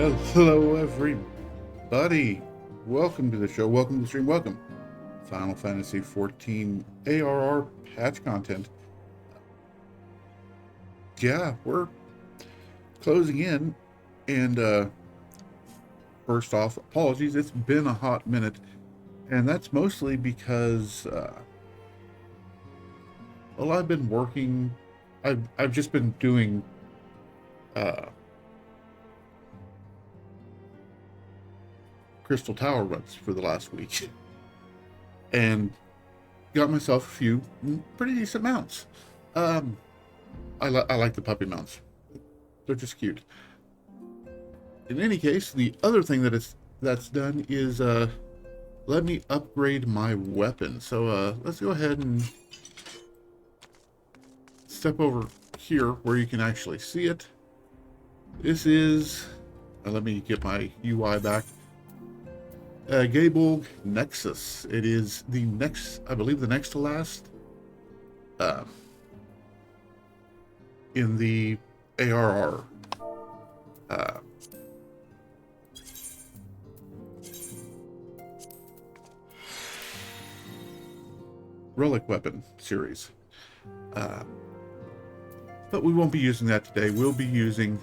Hello, everybody. Welcome to the show. Welcome to the stream. Welcome. Final Fantasy 14 ARR patch content. Yeah, we're closing in. And first off, apologies. It's been a hot minute. And that's mostly because, well, I've been working. I've just been doing Crystal Tower runs for the last week. And got myself a few pretty decent mounts. I like the puppy mounts. They're just cute. In any case, the other thing that's done is let me upgrade my weapon. So let's go ahead and step over here where you can actually see it. This is let me get my UI back. Gaebolg Nexus. It is the next, I believe, the next to last in the ARR relic weapon series. But we won't be using that today. We'll be using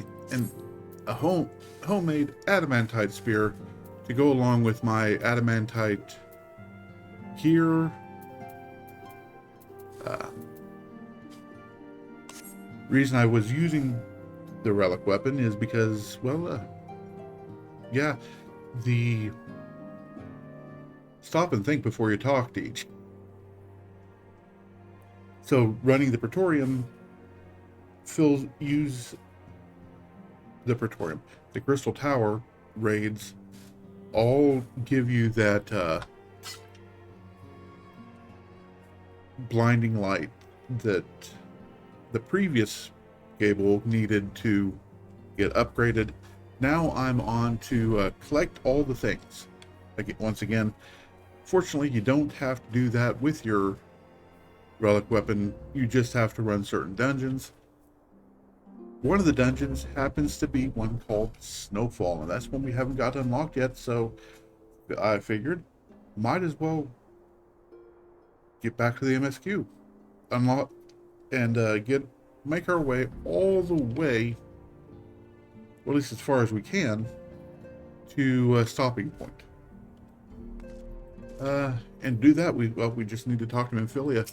a homemade adamantite spear to go along with my adamantite gear. Reason I was using the relic weapon is because, well, yeah, the stop and think before you talk to each. So running the Praetorium use the Praetorium. The Crystal Tower raids all give you that blinding light that the previous Gable needed to get upgraded. Now I'm on to collect all the things. Once again, fortunately, you don't have to do that with your relic weapon. You just have to run certain dungeons. One of the dungeons happens to be one called Snowfall, and that's one we haven't got unlocked yet, so I figured might as well get back to the MSQ, unlock, and make our way all the way, or at least as far as we can, to a stopping point. And do that, we just need to talk to Amphilia.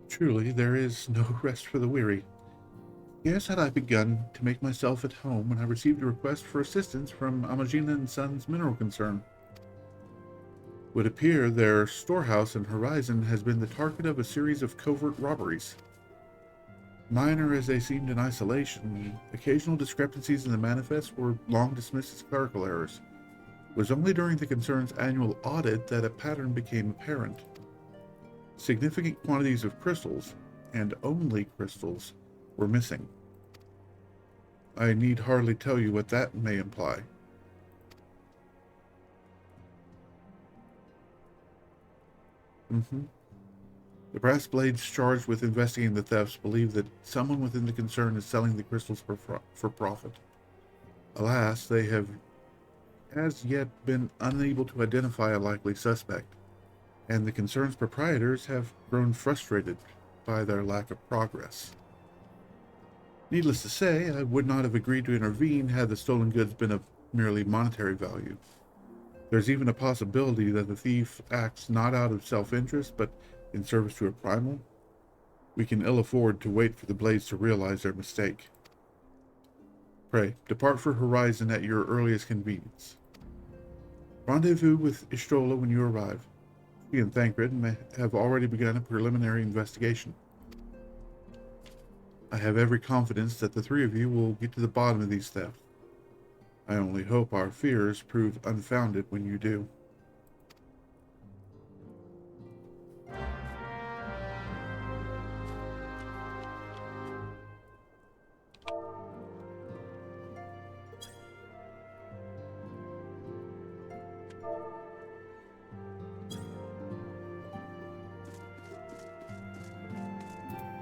Truly, there is no rest for the weary. Scarce had I begun to make myself at home when I received a request for assistance from Amagina and Sons Mineral Concern. Would appear their storehouse in Horizon has been the target of a series of covert robberies. Minor as they seemed in isolation, occasional discrepancies in the manifest were long dismissed as clerical errors. It was only during the concern's annual audit that a pattern became apparent. Significant quantities of crystals, and only crystals, were missing. I need hardly tell you what that may imply. The brass blades charged with investigating the thefts believe that someone within the concern is selling the crystals for profit. Alas, they have as yet been unable to identify a likely suspect, and the concern's proprietors have grown frustrated by their lack of progress. Needless to say, I would not have agreed to intervene had the stolen goods been of merely monetary value. There's even a possibility that the thief acts not out of self-interest, but in service to a primal. We can ill afford to wait for the blades to realize their mistake. Pray, depart for Horizon at your earliest convenience. Rendezvous with Istrola when you arrive. She and Thancred may have already begun a preliminary investigation. I have every confidence that the three of you will get to the bottom of these thefts. I only hope our fears prove unfounded when you do.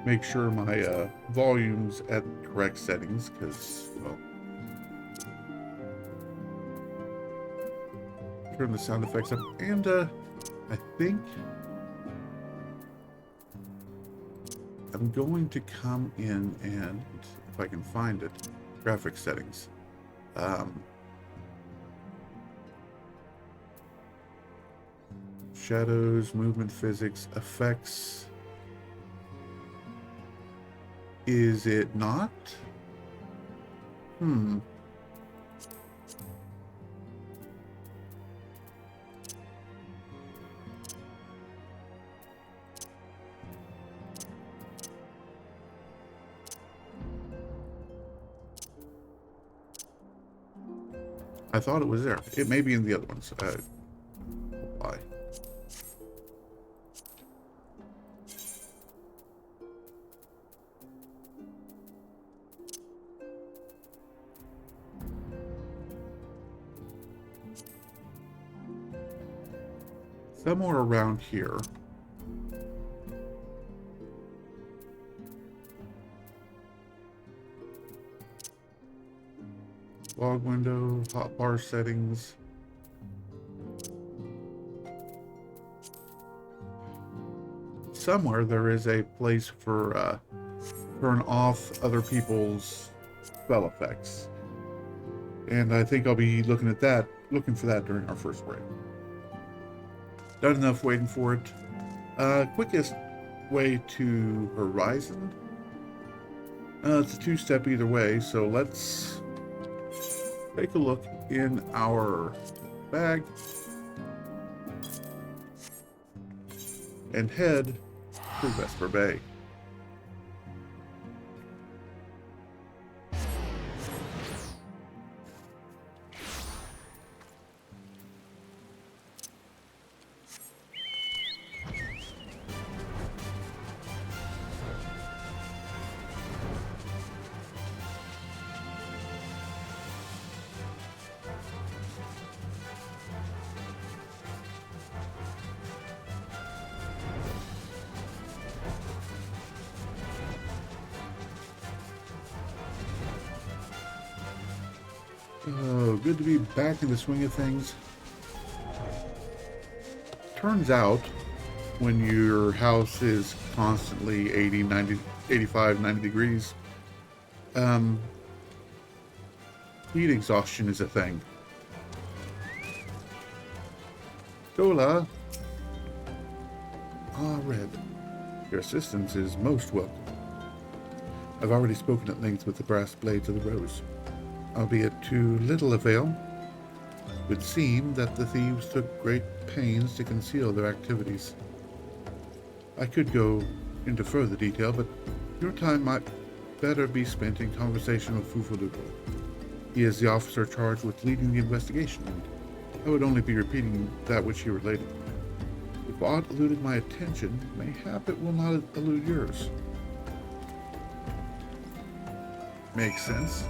make sure my volume's at correct settings, because, well, turn the sound effects up, and I think I'm going to come in and, if I can find it, graphics settings. Shadows, movement physics, effects. Is it not? I thought it was there. It may be in the other ones. Why? Somewhere around here. Log window, hotbar settings. Somewhere there is a place for turn off other people's spell effects. And I think I'll be looking for that during our first break. Not enough waiting for it. Quickest way to Horizon. It's a two-step either way, so let's take a look in our bag and head to Vesper Bay. Oh, good to be back in the swing of things. Turns out, when your house is constantly 80, 90, 85, 90 degrees, heat exhaustion is a thing. Gola. Ah, Red. Your assistance is most welcome. I've already spoken at length with the brass blades of the Rose. Albeit to little avail. It would seem that the thieves took great pains to conceal their activities. I could go into further detail, but your time might better be spent in conversation with Fufalupa. He is the officer charged with leading the investigation, and I would only be repeating that which he related. If aught eluded my attention, mayhap it will not elude yours. Makes sense.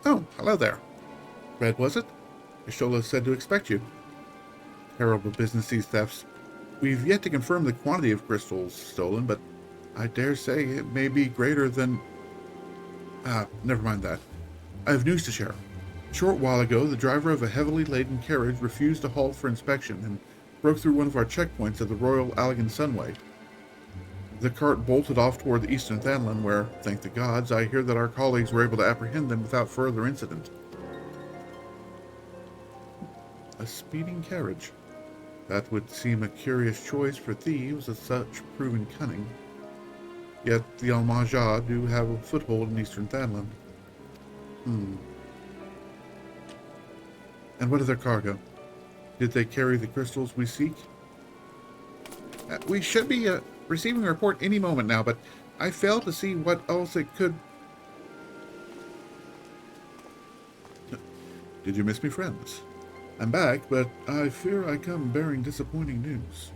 Oh, hello there. Red, was it? Ishola said to expect you. Terrible business, these thefts. We've yet to confirm the quantity of crystals stolen, but I dare say it may be greater than... never mind that. I have news to share. A short while ago, the driver of a heavily laden carriage refused to halt for inspection and broke through one of our checkpoints at the Royal Allegan Sunway. The cart bolted off toward the eastern Thanlin, where, thank the gods, I hear that our colleagues were able to apprehend them without further incident. A speeding carriage. That would seem a curious choice for thieves of such proven cunning. Yet the Almajah do have a foothold in eastern Thanlin. And what of their cargo? Did they carry the crystals we seek? We should be receiving a report any moment now, but I fail to see what else it could... Did you miss me, friends? I'm back, but I fear I come bearing disappointing news.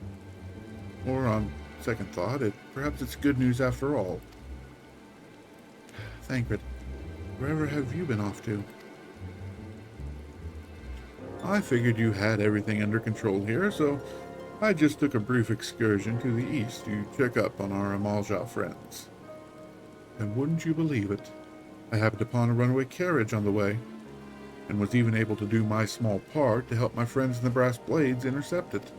Or, on second thought, perhaps it's good news after all. think, but wherever have you been off to? I figured you had everything under control here, so I just took a brief excursion to the east to check up on our Amalja friends. And wouldn't you believe it, I happened upon a runaway carriage on the way, and was even able to do my small part to help my friends in the Brass Blades intercept it.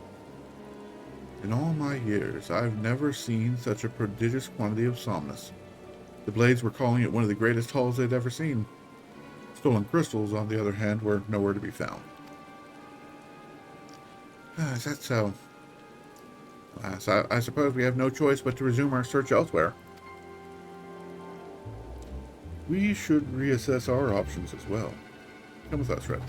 In all my years, I've never seen such a prodigious quantity of somnus. The Blades were calling it one of the greatest hauls they'd ever seen. Stolen crystals, on the other hand, were nowhere to be found. Is that so? I suppose we have no choice but to resume our search elsewhere. We should reassess our options as well. Come with us, Red.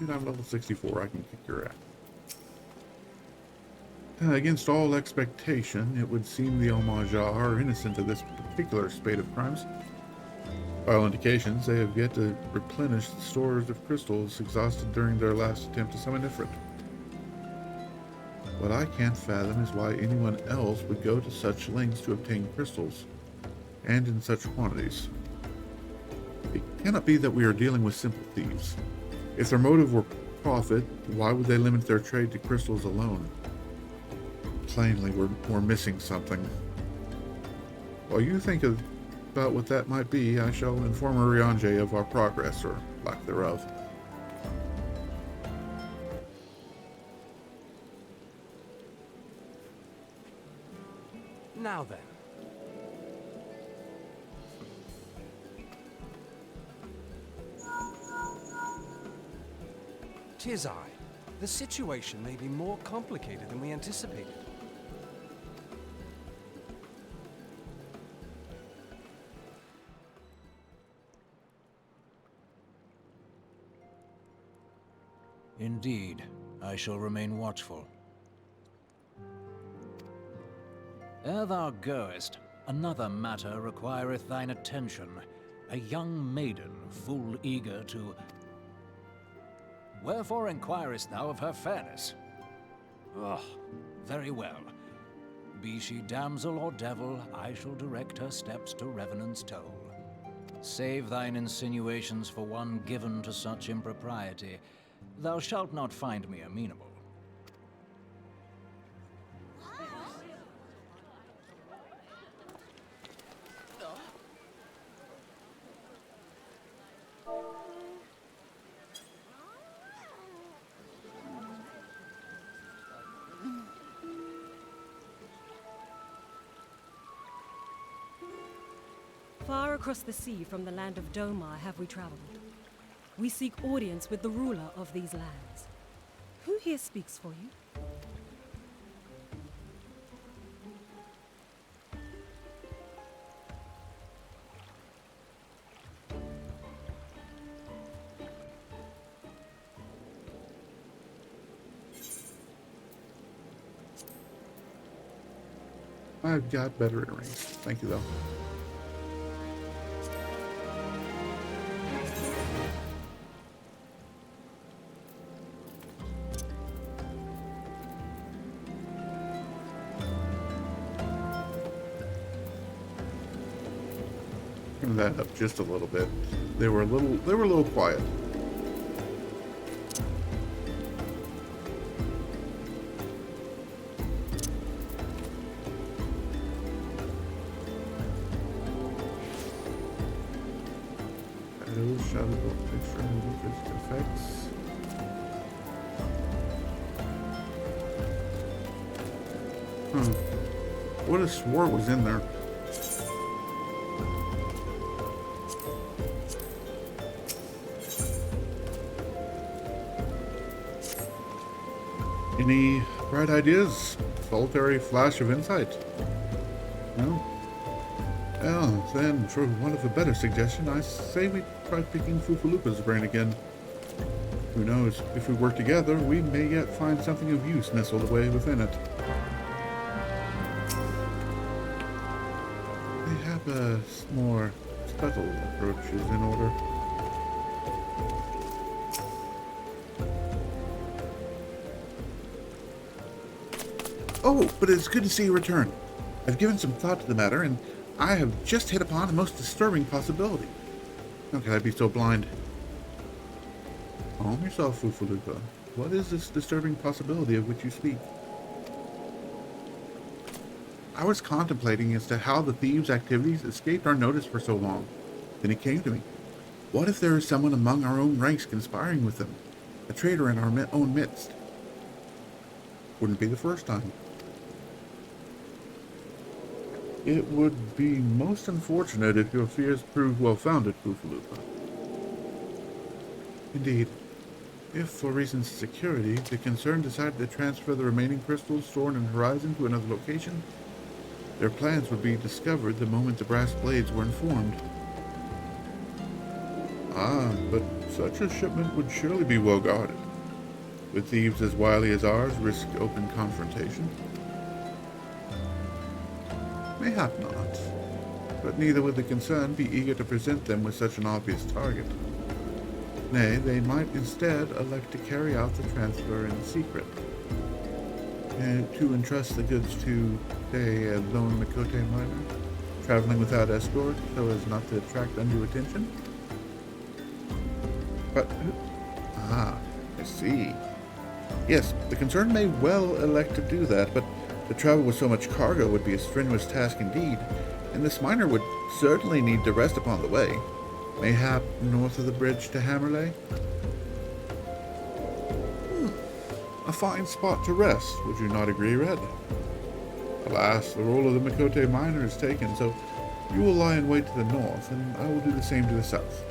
I'm level 64, I can kick your ass. Against all expectation, it would seem the Omaja are innocent of this particular spate of crimes. By all indications, they have yet to replenish the stores of crystals exhausted during their last attempt to summon Ifrit. What I can't fathom is why anyone else would go to such lengths to obtain crystals, and in such quantities. It cannot be that we are dealing with simple thieves. If their motive were profit, why would they limit their trade to crystals alone? Plainly, we're missing something. While you think about what that might be, I shall inform Urianger of our progress, or lack thereof. Now then. Tis I. The situation may be more complicated than we anticipated. Indeed, I shall remain watchful. Ere thou goest, another matter requireth thine attention. A young maiden, full eager to... Wherefore inquirest thou of her fairness? Oh, very well. Be she damsel or devil, I shall direct her steps to Revenant's toll. Save thine insinuations for one given to such impropriety. Thou shalt not find me amenable. Far across the sea from the land of Domar have we traveled. We seek audience with the ruler of these lands. Who here speaks for you? I've got better earrings. Thank you, though. Turn that up just a little bit. They were a little quiet. Shadow picture movement effects. What a swore was in there. Any bright ideas? Solitary flash of insight? No? Well, then, for want of a better suggestion, I say we try picking Fufulupa's brain again. Who knows, if we work together, we may yet find something of use nestled away within it. I have a more subtle approaches in order. Oh, but it's good to see you return. I've given some thought to the matter, and I have just hit upon a most disturbing possibility. How could I be so blind? Calm yourself, Fufalupa. What is this disturbing possibility of which you speak? I was contemplating as to how the thieves' activities escaped our notice for so long. Then it came to me. What if there is someone among our own ranks conspiring with them? A traitor in our own midst? Wouldn't be the first time. It would be most unfortunate if your fears proved well-founded, Fufalupa. Indeed. If, for reasons of security, the concern decided to transfer the remaining crystals stored in Horizon to another location, their plans would be discovered the moment the brass blades were informed. Ah, but such a shipment would surely be well guarded. Would thieves as wily as ours risk open confrontation? Mayhap not, but neither would the concerned be eager to present them with such an obvious target. Nay, they might instead elect to carry out the transfer in secret, and to entrust the goods to, say, a lone Mikote miner, traveling without escort so as not to attract undue attention. But, I see. Yes, the concerned may well elect to do that, but to travel with so much cargo would be a strenuous task indeed, and this miner would certainly need to rest upon the way. Mayhap north of the bridge to Hammerley? A fine spot to rest, would you not agree, Red? Alas, the role of the Mikote miner is taken, so you will lie in wait to the north, and I will do the same to the south.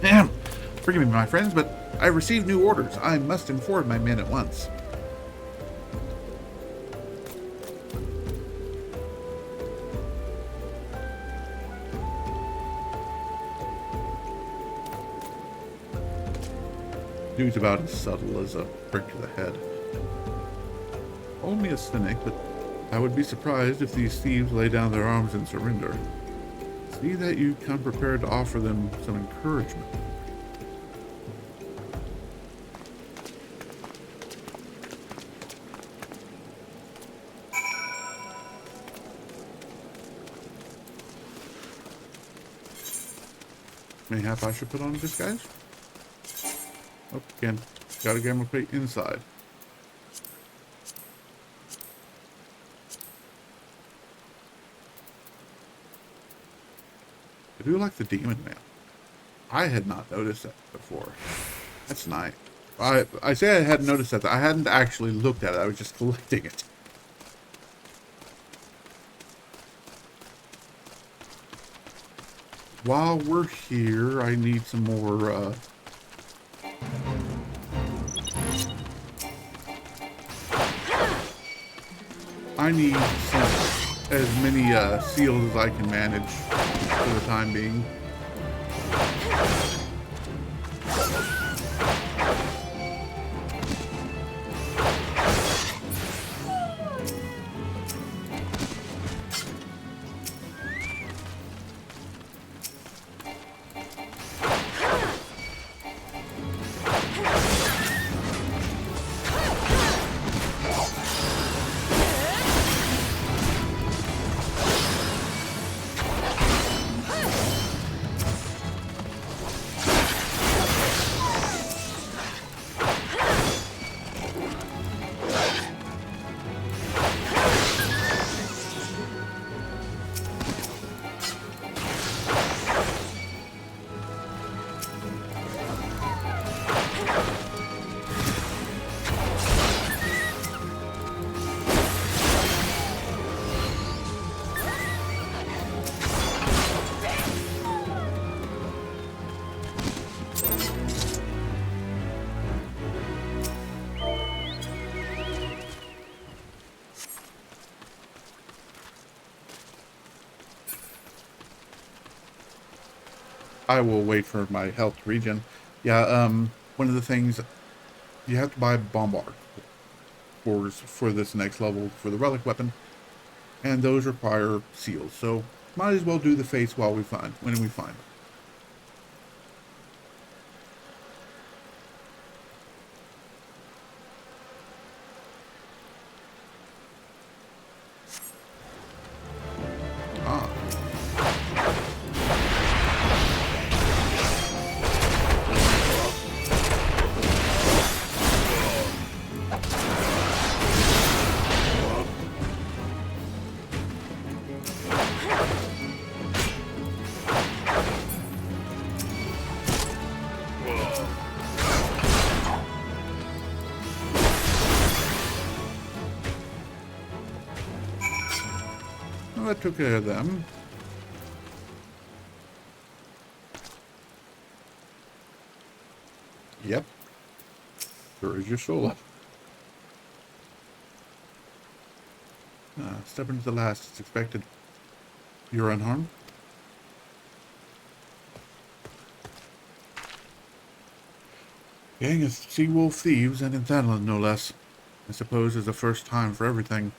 Damn! Forgive me, my friends, but I received new orders. I must inform my men at once. Dude's about as subtle as a prick to the head. Only a cynic, but I would be surprised if these thieves lay down their arms and surrender. See that you come prepared to offer them some encouragement. Mayhap I should put on a disguise? Oh, again, got a gamma plate inside. I do like the demon mail. I had not noticed that before. That's nice. I say I hadn't noticed that. I hadn't actually looked at it. I was just collecting it. While we're here, I need some more, I need as many seals as I can manage for the time being. I will wait for my health to regen. Yeah, one of the things, you have to buy bombard for this next level for the relic weapon, and those require seals. So might as well do the face while when we find them. that took care of them. Yep. Sure is your soul. Step into the last as expected. You're unharmed? Gang of sea-wolf thieves and in Thanalan, no less. I suppose is the first time for everything.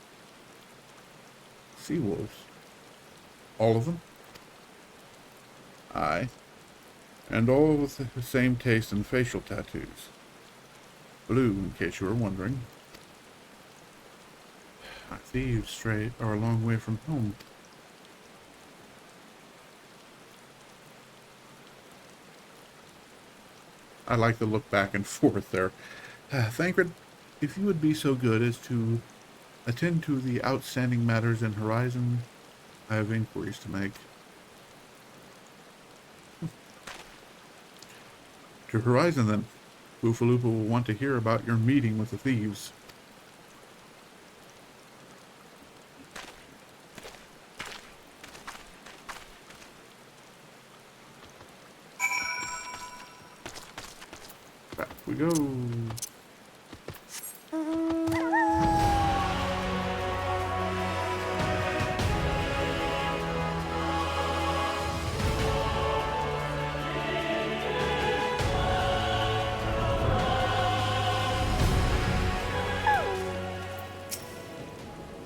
Sea-wolves? All of them? Aye. And all with the same taste in facial tattoos. Blue, in case you were wondering. Thieves stray are a long way from home. I like the look back and forth there. Thancred, if you would be so good as to attend to the outstanding matters in Horizon, I have inquiries to make. To Horizon, then. Boofaloopa will want to hear about your meeting with the thieves. Back we go.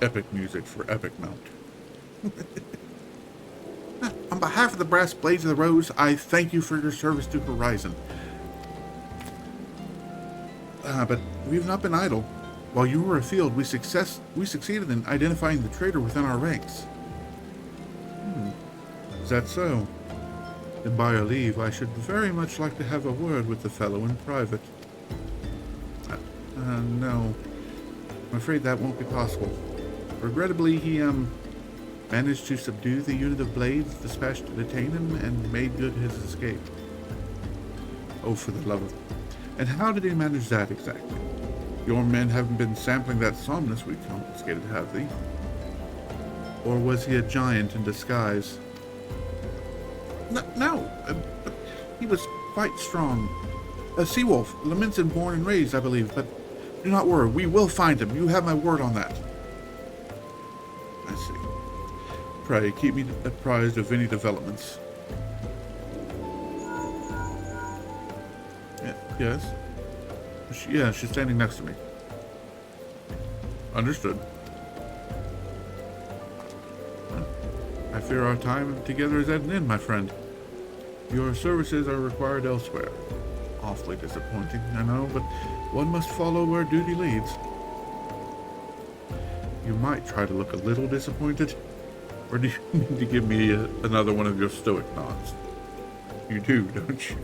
Epic music for Epic Mount. On behalf of the Brass Blades of the Rose, I thank you for your service to Horizon. But we've not been idle. While you were afield, we succeeded in identifying the traitor within our ranks. Is that so? Then by your leave, I should very much like to have a word with the fellow in private. No. I'm afraid that won't be possible. Regrettably, he, managed to subdue the unit of blades dispatched to detain him and made good his escape. Oh, for the love of... And how did he manage that exactly? Your men haven't been sampling that somnus we confiscated, have they? Or was he a giant in disguise? No, but he was quite strong. A sea-wolf, Laminson born and raised, I believe, but do not worry, we will find him. You have my word on that. I see. Pray, keep me apprised of any developments. Yes? She's standing next to me. Understood. I fear our time together is at an end, my friend. Your services are required elsewhere. Awfully disappointing, I know, but one must follow where duty leads. You might try to look a little disappointed, or do you need to give me another one of your stoic nods? You do, don't you?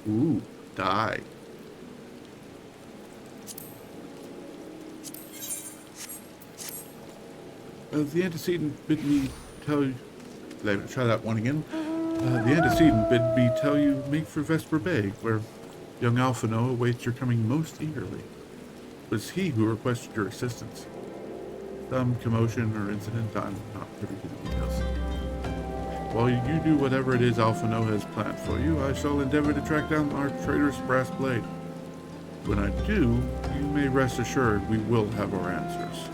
Ooh, die. The antecedent bid me tell you... Let me try that one again. The antecedent bid me tell you make for Vesper Bay, where young Alphino awaits your coming most eagerly. It was he who requested your assistance. Some commotion or incident, I'm not privy to the details. While you do whatever it is Alphino has planned for you, I shall endeavor to track down our traitorous brass blade. When I do, you may rest assured we will have our answers.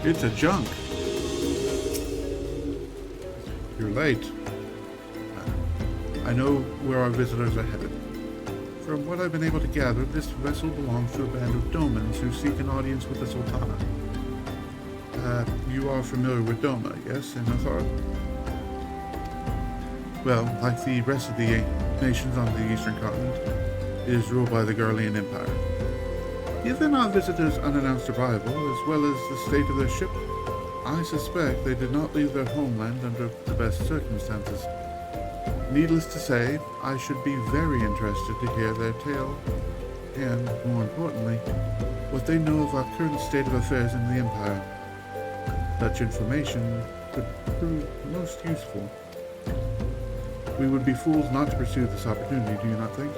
It's a junk. You're late. I know where our visitors are headed. From what I've been able to gather, this vessel belongs to a band of Domans who seek an audience with the Sultana. You are familiar with Doma, yes, in Athar? Well, like the rest of the nations on the eastern continent, it is ruled by the Garlean Empire. Given our visitors' unannounced arrival, as well as the state of their ship, I suspect they did not leave their homeland under the best circumstances. Needless to say, I should be very interested to hear their tale, and, more importantly, what they know of our current state of affairs in the Empire. Such information could prove most useful. We would be fools not to pursue this opportunity, do you not think?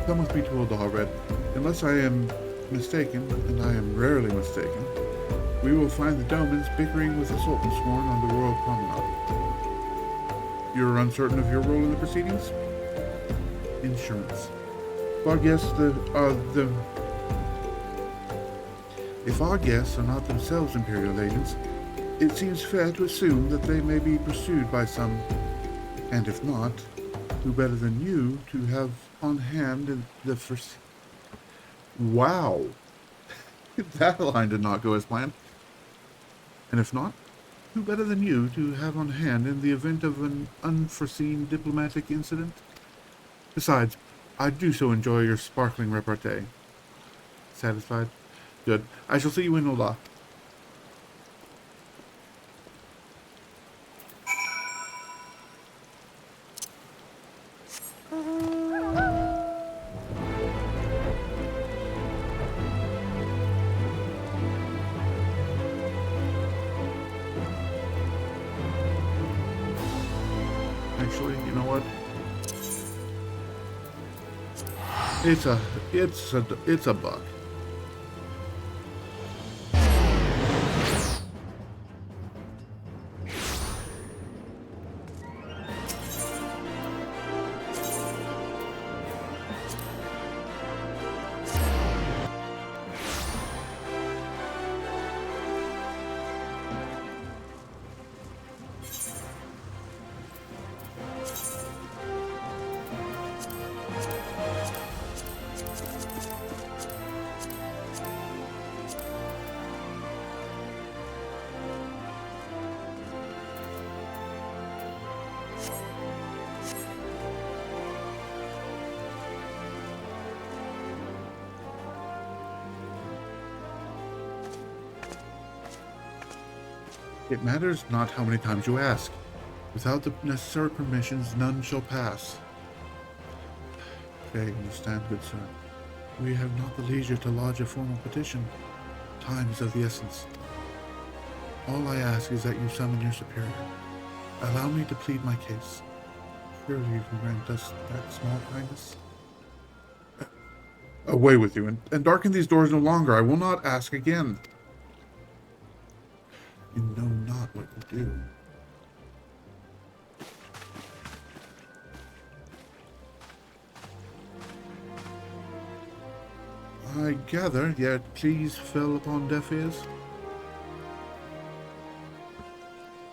Come with me to Oldalred. Unless I am mistaken, and I am rarely mistaken, we will find the Domans bickering with the Sultan Sworn on the Royal Promenade. You're uncertain of your role in the proceedings? Insurance. If our guests are not themselves Imperial agents, it seems fair to assume that they may be pursued by some, and if not, who better than you to have on hand in the first... Wow! That line did not go as planned. And if not, who better than you to have on hand in the event of an unforeseen diplomatic incident? Besides, I do so enjoy your sparkling repartee. Satisfied? Good. I shall see you in Ola. Actually, you know what? It's a buck. It matters not how many times you ask. Without the necessary permissions, none shall pass. Okay, understand, good sir. We have not the leisure to lodge a formal petition. Time is of the essence. All I ask is that you summon your superior. Allow me to plead my case. Surely you can grant us that small kindness. Away with you, and darken these doors no longer. I will not ask again. You know not what you do. I gather your pleas fell upon deaf ears.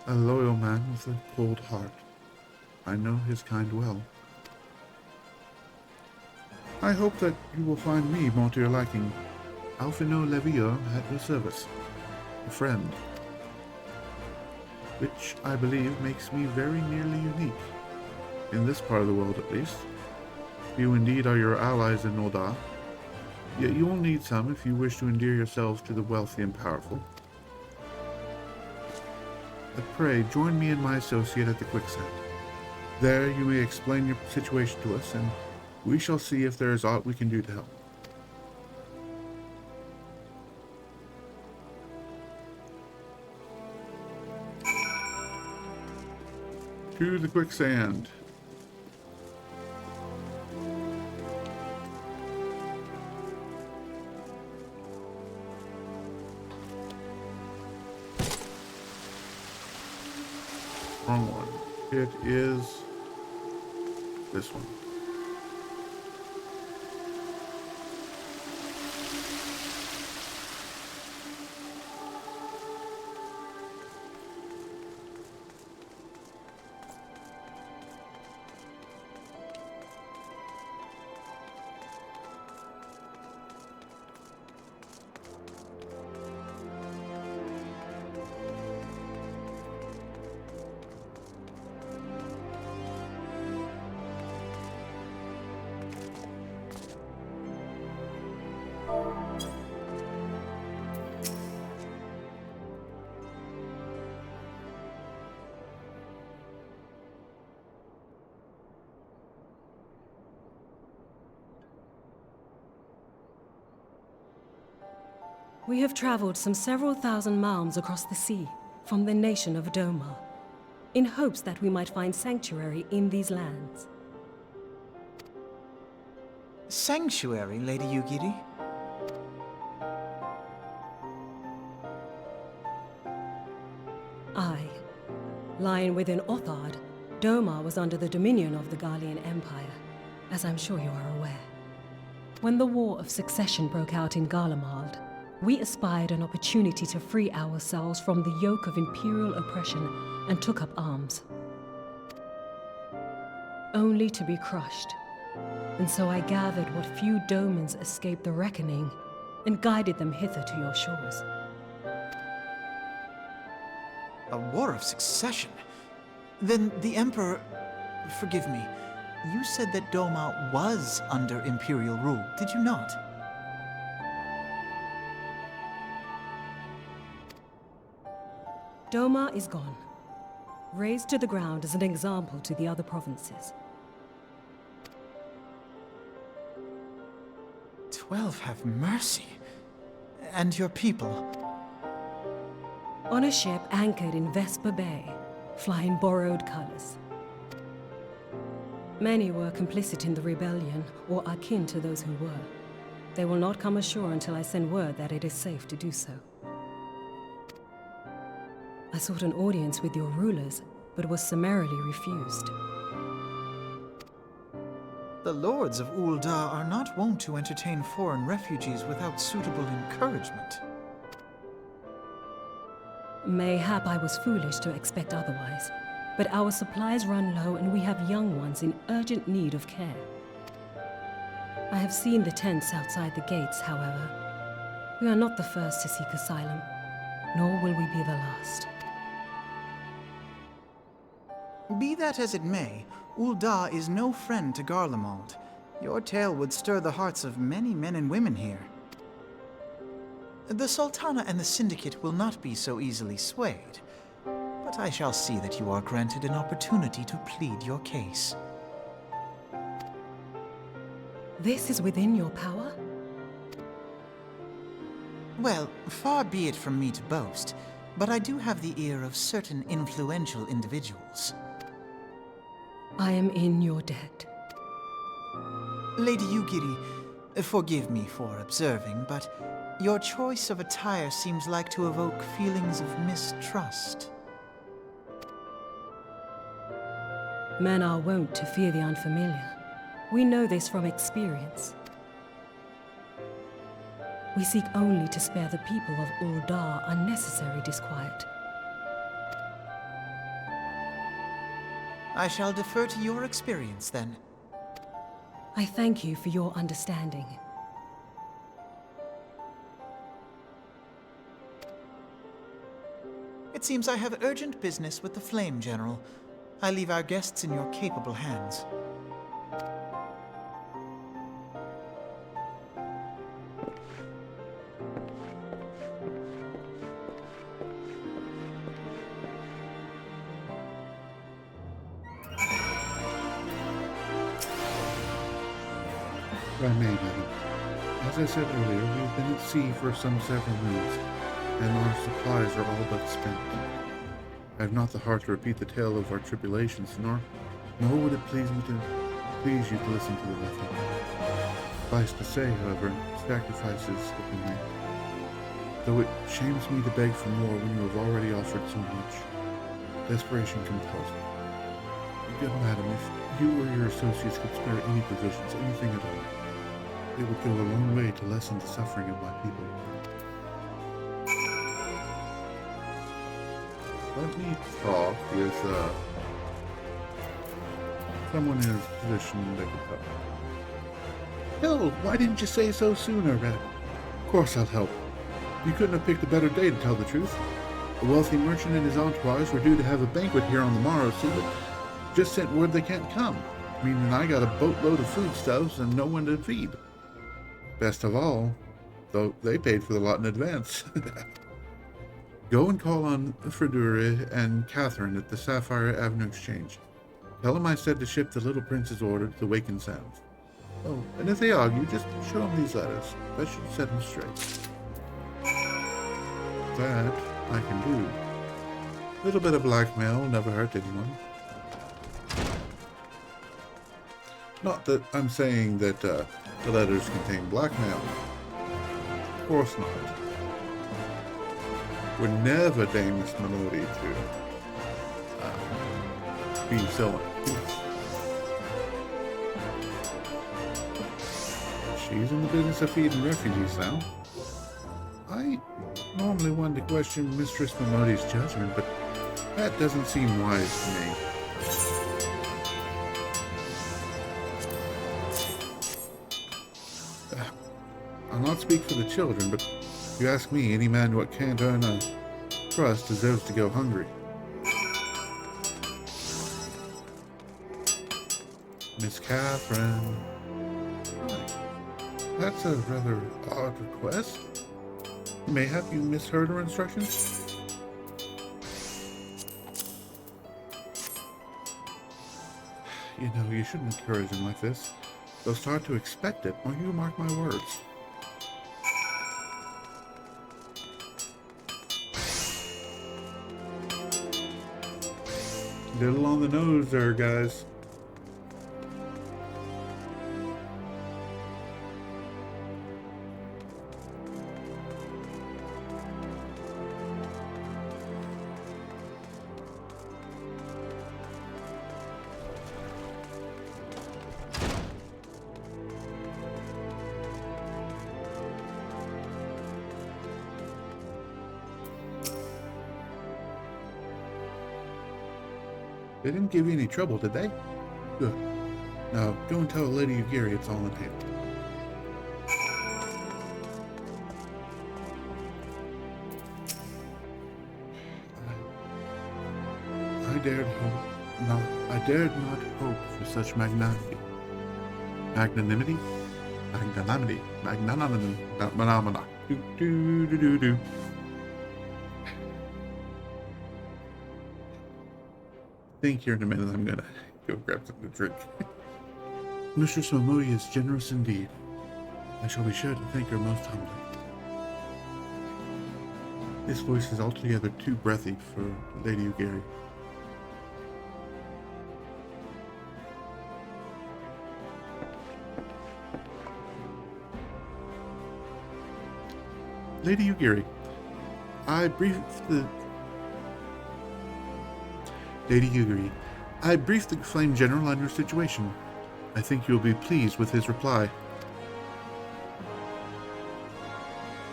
A loyal man with a cold heart. I know his kind well. I hope that you will find me more to your liking. Alfino Levier at your service. A friend. Which I believe makes me very nearly unique. In this part of the world, at least. Few indeed are your allies in Nolda. Yet you will need some if you wish to endear yourselves to the wealthy and powerful. But pray, join me and my associate at the quicksand. There you may explain your situation to us, and we shall see if there is aught we can do to help. To the quicksand. Wrong one. It is this one. We have traveled some several thousand miles across the sea from the nation of Doma, in hopes that we might find sanctuary in these lands. Sanctuary, Lady Yugiri? Aye. Lying within Othard, Doma was under the dominion of the Garlean Empire, as I'm sure you are aware. When the War of Succession broke out in Garlemald, we espied an opportunity to free ourselves from the yoke of imperial oppression and took up arms. Only to be crushed. And so I gathered what few Domans escaped the reckoning and guided them hither to your shores. A war of succession? Then the Emperor... Forgive me. You said that Doma was under Imperial rule, did you not? Doma is gone. Razed to the ground as an example to the other provinces. 12 have mercy. And your people? On a ship anchored in Vesper Bay, flying borrowed colors. Many were complicit in the rebellion, or akin to those who were. They will not come ashore until I send word that it is safe to do so. I sought an audience with your rulers, but was summarily refused. The lords of Ul'dah are not wont to entertain foreign refugees without suitable encouragement. Mayhap I was foolish to expect otherwise, but our supplies run low and we have young ones in urgent need of care. I have seen the tents outside the gates, however. We are not the first to seek asylum, nor will we be the last. Be that as it may, Ul'dah is no friend to Garlemald. Your tale would stir the hearts of many men and women here. The Sultana and the Syndicate will not be so easily swayed, but I shall see that you are granted an opportunity to plead your case. This is within your power? Well, far be it from me to boast, but I do have the ear of certain influential individuals. I am in your debt. Lady Yugiri, forgive me for observing, but your choice of attire seems like to evoke feelings of mistrust. Men are wont to fear the unfamiliar. We know this from experience. We seek only to spare the people of Ul'dah unnecessary disquiet. I shall defer to your experience, then. I thank you for your understanding. It seems I have urgent business with the Flame General. I leave our guests in your capable hands. If I may, madam. As I said earlier, we have been at sea for some several moons, and our supplies are all but spent. I have not the heart to repeat the tale of our tribulations, nor would it please you to listen to the lesson. Suffice to say, however, sacrifices have been made. Though it shames me to beg for more when you have already offered so much. Desperation compels me. Good madam, if you or your associates could spare any provisions, anything at all, it would go a long way to lessen the suffering of my people. Let me talk with someone in his position that could help. Hell, why didn't you say so sooner, Red? Of course I'll help. You couldn't have picked a better day to tell the truth. A wealthy merchant and his entourage were due to have a banquet here on the morrow, so that just sent word they can't come, meaning I got a boatload of foodstuffs and no one to feed. Best of all, though they paid for the lot in advance. Go and call on Fredura and Catherine at the Sapphire Avenue Exchange. Tell them I said to ship the little prince's order to Waken Sounds. Oh, and if they argue, just show them these letters. That should set them straight. That I can do. A little bit of blackmail never hurt anyone. Not that I'm saying that the letters contain blackmail. Of course not. Would never deign Miss Melody to be so. She's in the business of feeding refugees now. I normally want to question Mistress Melody's judgment, but that doesn't seem wise to me. I'll not speak for the children, but if you ask me, any man what can't earn a crust deserves to go hungry. Miss Catherine. That's a rather odd request. Mayhap you misheard her instructions? You know, you shouldn't encourage him like this. They'll start to expect it, or you mark my words. Little on the nose there, guys. They didn't give you any trouble, did they? Good. Now, go and tell Lady Ugiri it's all in hand. I dared not hope for such magnanimity. Magnanimity? Magnanimity. Magnanimity. Phenomena. Do. Think here in a minute I'm gonna go grab something to drink. Mistress Momodi is generous indeed. I shall be sure to thank her most humbly. This voice is altogether too breathy for Lady Ugiri. Lady Ugiri, I briefed the Flame General on your situation. I think you'll be pleased with his reply.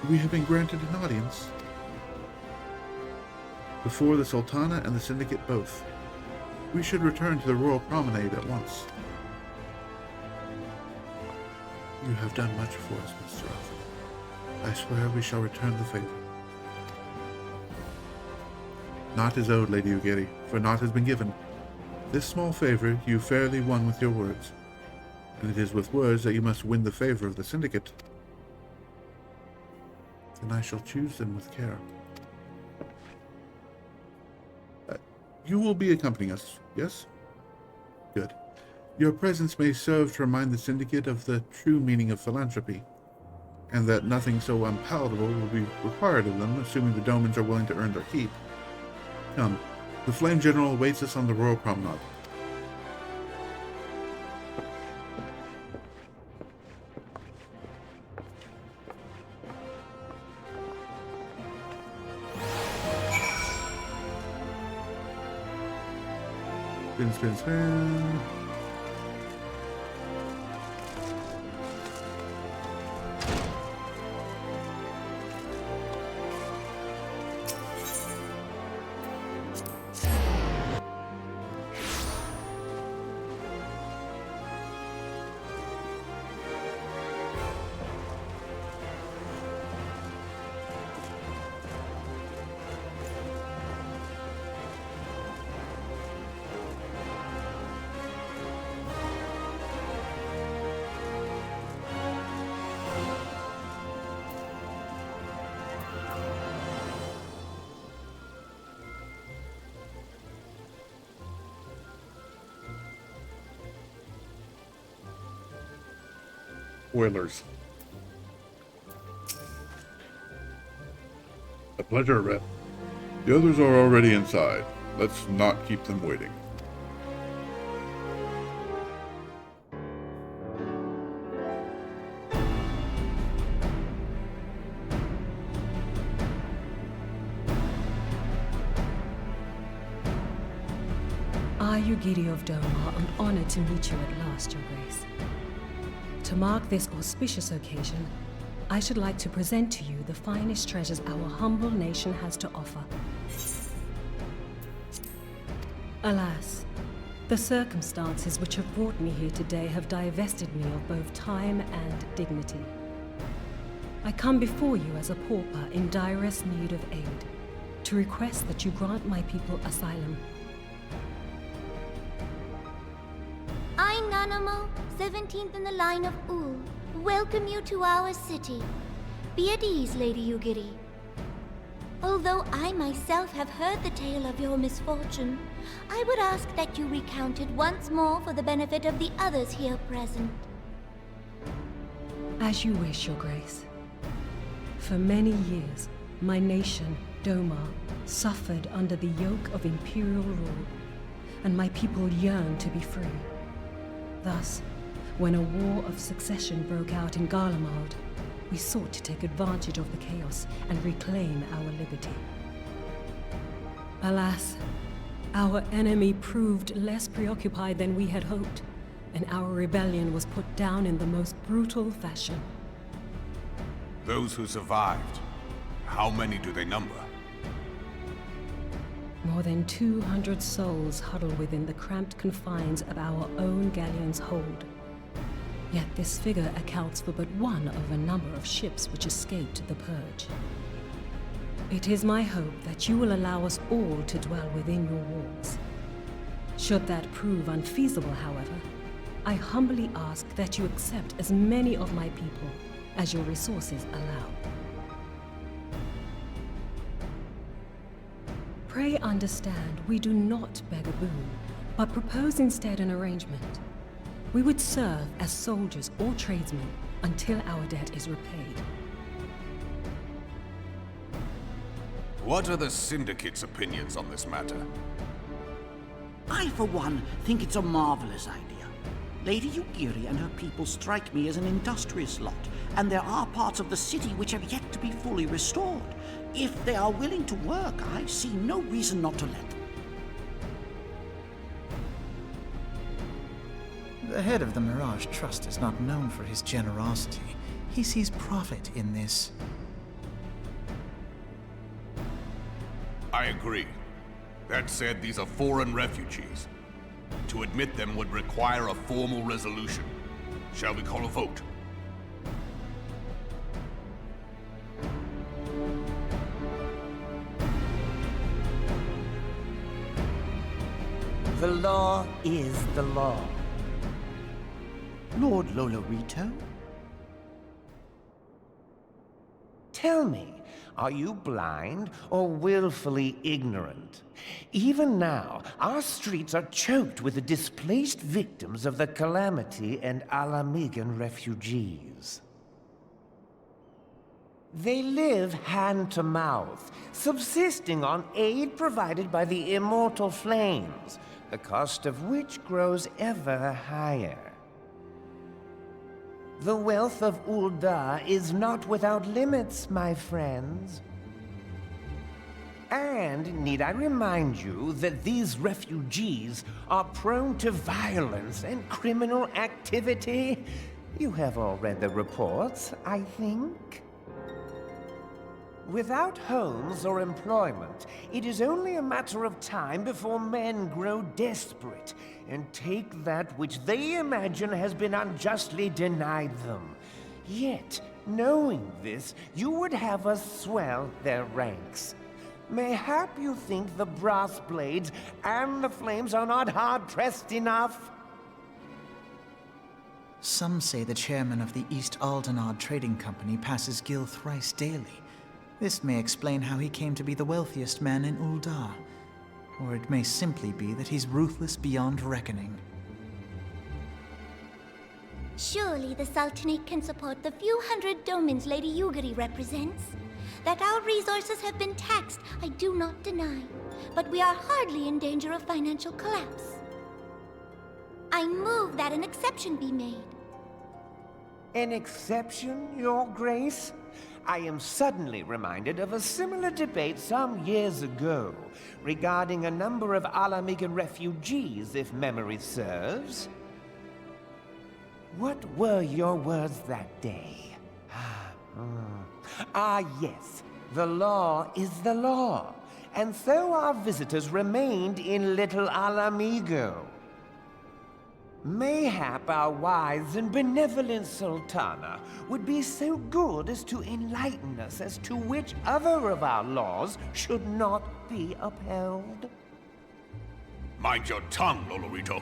We have been granted an audience before the Sultana and the Syndicate both. We should return to the Royal Promenade at once. You have done much for us, Mr. Arthur. I swear we shall return the favor. Naught is owed, Lady Ugiri, for naught has been given. This small favor you fairly won with your words, and it is with words that you must win the favor of the Syndicate. Then I shall choose them with care. You will be accompanying us, yes? Good. Your presence may serve to remind the Syndicate of the true meaning of philanthropy, and that nothing so unpalatable will be required of them, assuming the Domans are willing to earn their keep. Come, the Flame General awaits us on the Royal Promenade. Spin. Spoilers. Pleasure, Rep. The others are already inside. Let's not keep them waiting. Ayugiri of Doma, I'm honored to meet you at last, Your Grace. To mark this auspicious occasion, I should like to present to you the finest treasures our humble nation has to offer. Alas, the circumstances which have brought me here today have divested me of both time and dignity. I come before you as a pauper in direst need of aid, to request that you grant my people asylum. I, Nanamo, 17th in the line of Ul, welcome you to our city. Be at ease, Lady Yugiri. Although I myself have heard the tale of your misfortune, I would ask that you recount it once more for the benefit of the others here present. As you wish, Your Grace. For many years, my nation, Doma, suffered under the yoke of imperial rule, and my people yearned to be free. Thus, when a war of succession broke out in Garlemald, we sought to take advantage of the chaos and reclaim our liberty. Alas, our enemy proved less preoccupied than we had hoped, and our rebellion was put down in the most brutal fashion. Those who survived, how many do they number? More than 200 souls huddle within the cramped confines of our own galleon's hold. Yet this figure accounts for but one of a number of ships which escaped the purge. It is my hope that you will allow us all to dwell within your walls. Should that prove unfeasible, however, I humbly ask that you accept as many of my people as your resources allow. Pray understand, we do not beg a boon, but propose instead an arrangement. We would serve as soldiers or tradesmen until our debt is repaid. What are the Syndicate's opinions on this matter? I, for one, think it's a marvelous idea. Lady Yugiri and her people strike me as an industrious lot, and there are parts of the city which have yet to be fully restored. If they are willing to work, I see no reason not to let them. The head of the Mirage Trust is not known for his generosity. He sees profit in this. I agree. That said, these are foreign refugees. To admit them would require a formal resolution. Shall we call a vote? The law is the law. Lord Lolorito? Tell me, are you blind or willfully ignorant? Even now, our streets are choked with the displaced victims of the Calamity and Alamigan refugees. They live hand to mouth, subsisting on aid provided by the immortal flames, the cost of which grows ever higher. The wealth of Ul'dah is not without limits, my friends. And need I remind you that these refugees are prone to violence and criminal activity? You have all read the reports, I think. Without homes or employment, it is only a matter of time before men grow desperate and take that which they imagine has been unjustly denied them. Yet, knowing this, you would have us swell their ranks. Mayhap you think the brass blades and the flames are not hard-pressed enough? Some say the chairman of the East Aldenard Trading Company passes Gil thrice daily. This may explain how he came to be the wealthiest man in Ul'dah. Or it may simply be that he's ruthless beyond reckoning. Surely the Sultanate can support the few hundred domins Lady Yugiri represents. That our resources have been taxed, I do not deny. But we are hardly in danger of financial collapse. I move that an exception be made. An exception, Your Grace? I am suddenly reminded of a similar debate some years ago regarding a number of Alamigan refugees, if memory serves. What were your words that day? Yes. The law is the law. And so our visitors remained in Little Alamigo. Mayhap our wise and benevolent Sultana would be so good as to enlighten us as to which other of our laws should not be upheld. Mind your tongue, Lolorito.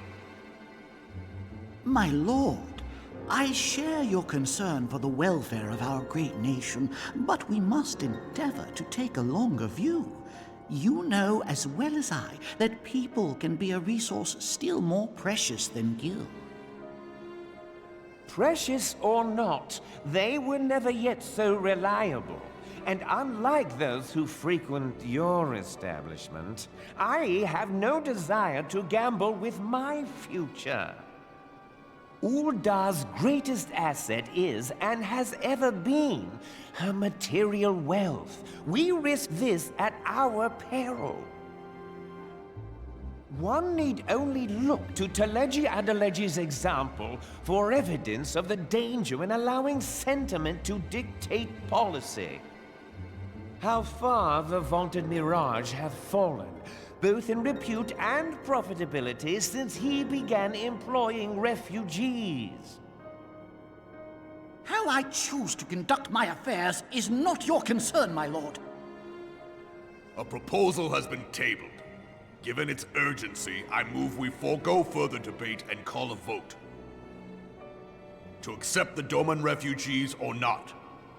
My lord, I share your concern for the welfare of our great nation, but we must endeavor to take a longer view. You know as well as I that people can be a resource still more precious than gil. Precious or not, they were never yet so reliable. And unlike those who frequent your establishment, I have no desire to gamble with my future. Uldar's greatest asset is, and has ever been, her material wealth. We risk this at our peril. One need only look to Teleji Adeleji's example for evidence of the danger in allowing sentiment to dictate policy. How far the vaunted Mirage have fallen, both in repute and profitability, since he began employing refugees. How I choose to conduct my affairs is not your concern, my lord. A proposal has been tabled. Given its urgency, I move we forego further debate and call a vote. To accept the Doman refugees or not.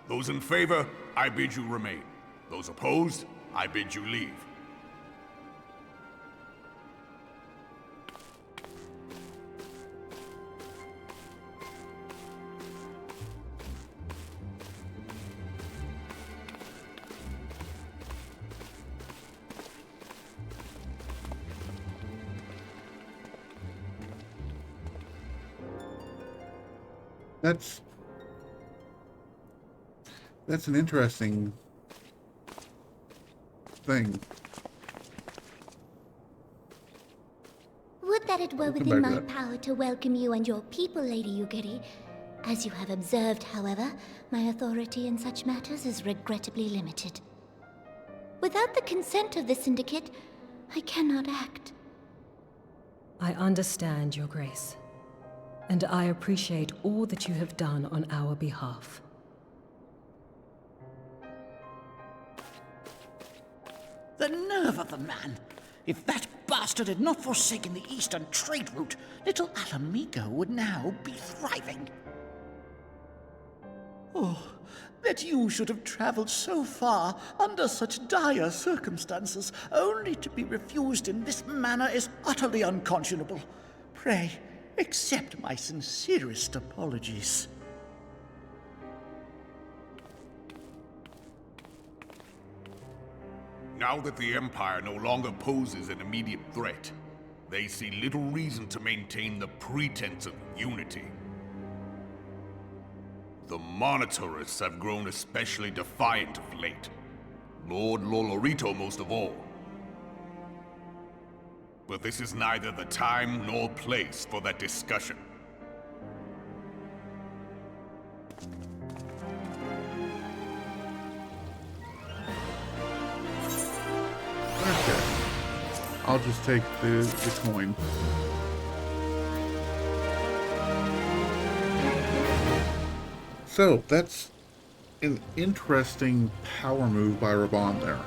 Those in favor, I bid you remain. Those opposed, I bid you leave. That's an interesting thing. Would that it were within my power to welcome you and your people, Lady Yugiri. As you have observed, however, my authority in such matters is regrettably limited. Without the consent of the Syndicate, I cannot act. I understand, Your Grace, and I appreciate all that you have done on our behalf. The nerve of the man! If that bastard had not forsaken the eastern trade route, Little Alamigo would now be thriving. Oh, that you should have traveled so far under such dire circumstances, only to be refused in this manner is utterly unconscionable. Pray, accept my sincerest apologies. Now that the Empire no longer poses an immediate threat, they see little reason to maintain the pretense of unity. The Monitorists have grown especially defiant of late. Lord Lolorito most of all. But this is neither the time nor place for that discussion. Okay. I'll just take the coin. So, that's an interesting power move by Raban there.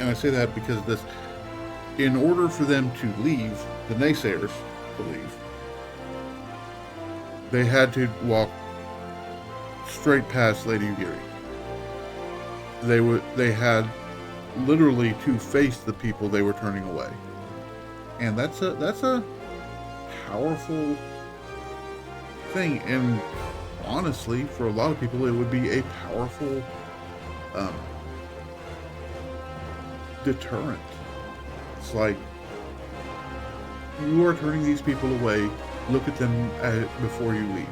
And I say that because this, in order for them to leave, the naysayers to leave, they had to walk straight past Lady Ugiri. They had literally to face the people they were turning away. And that's a powerful thing, and honestly, for a lot of people, it would be a powerful deterrent. It's like, you are turning these people away. Look at them before you leave.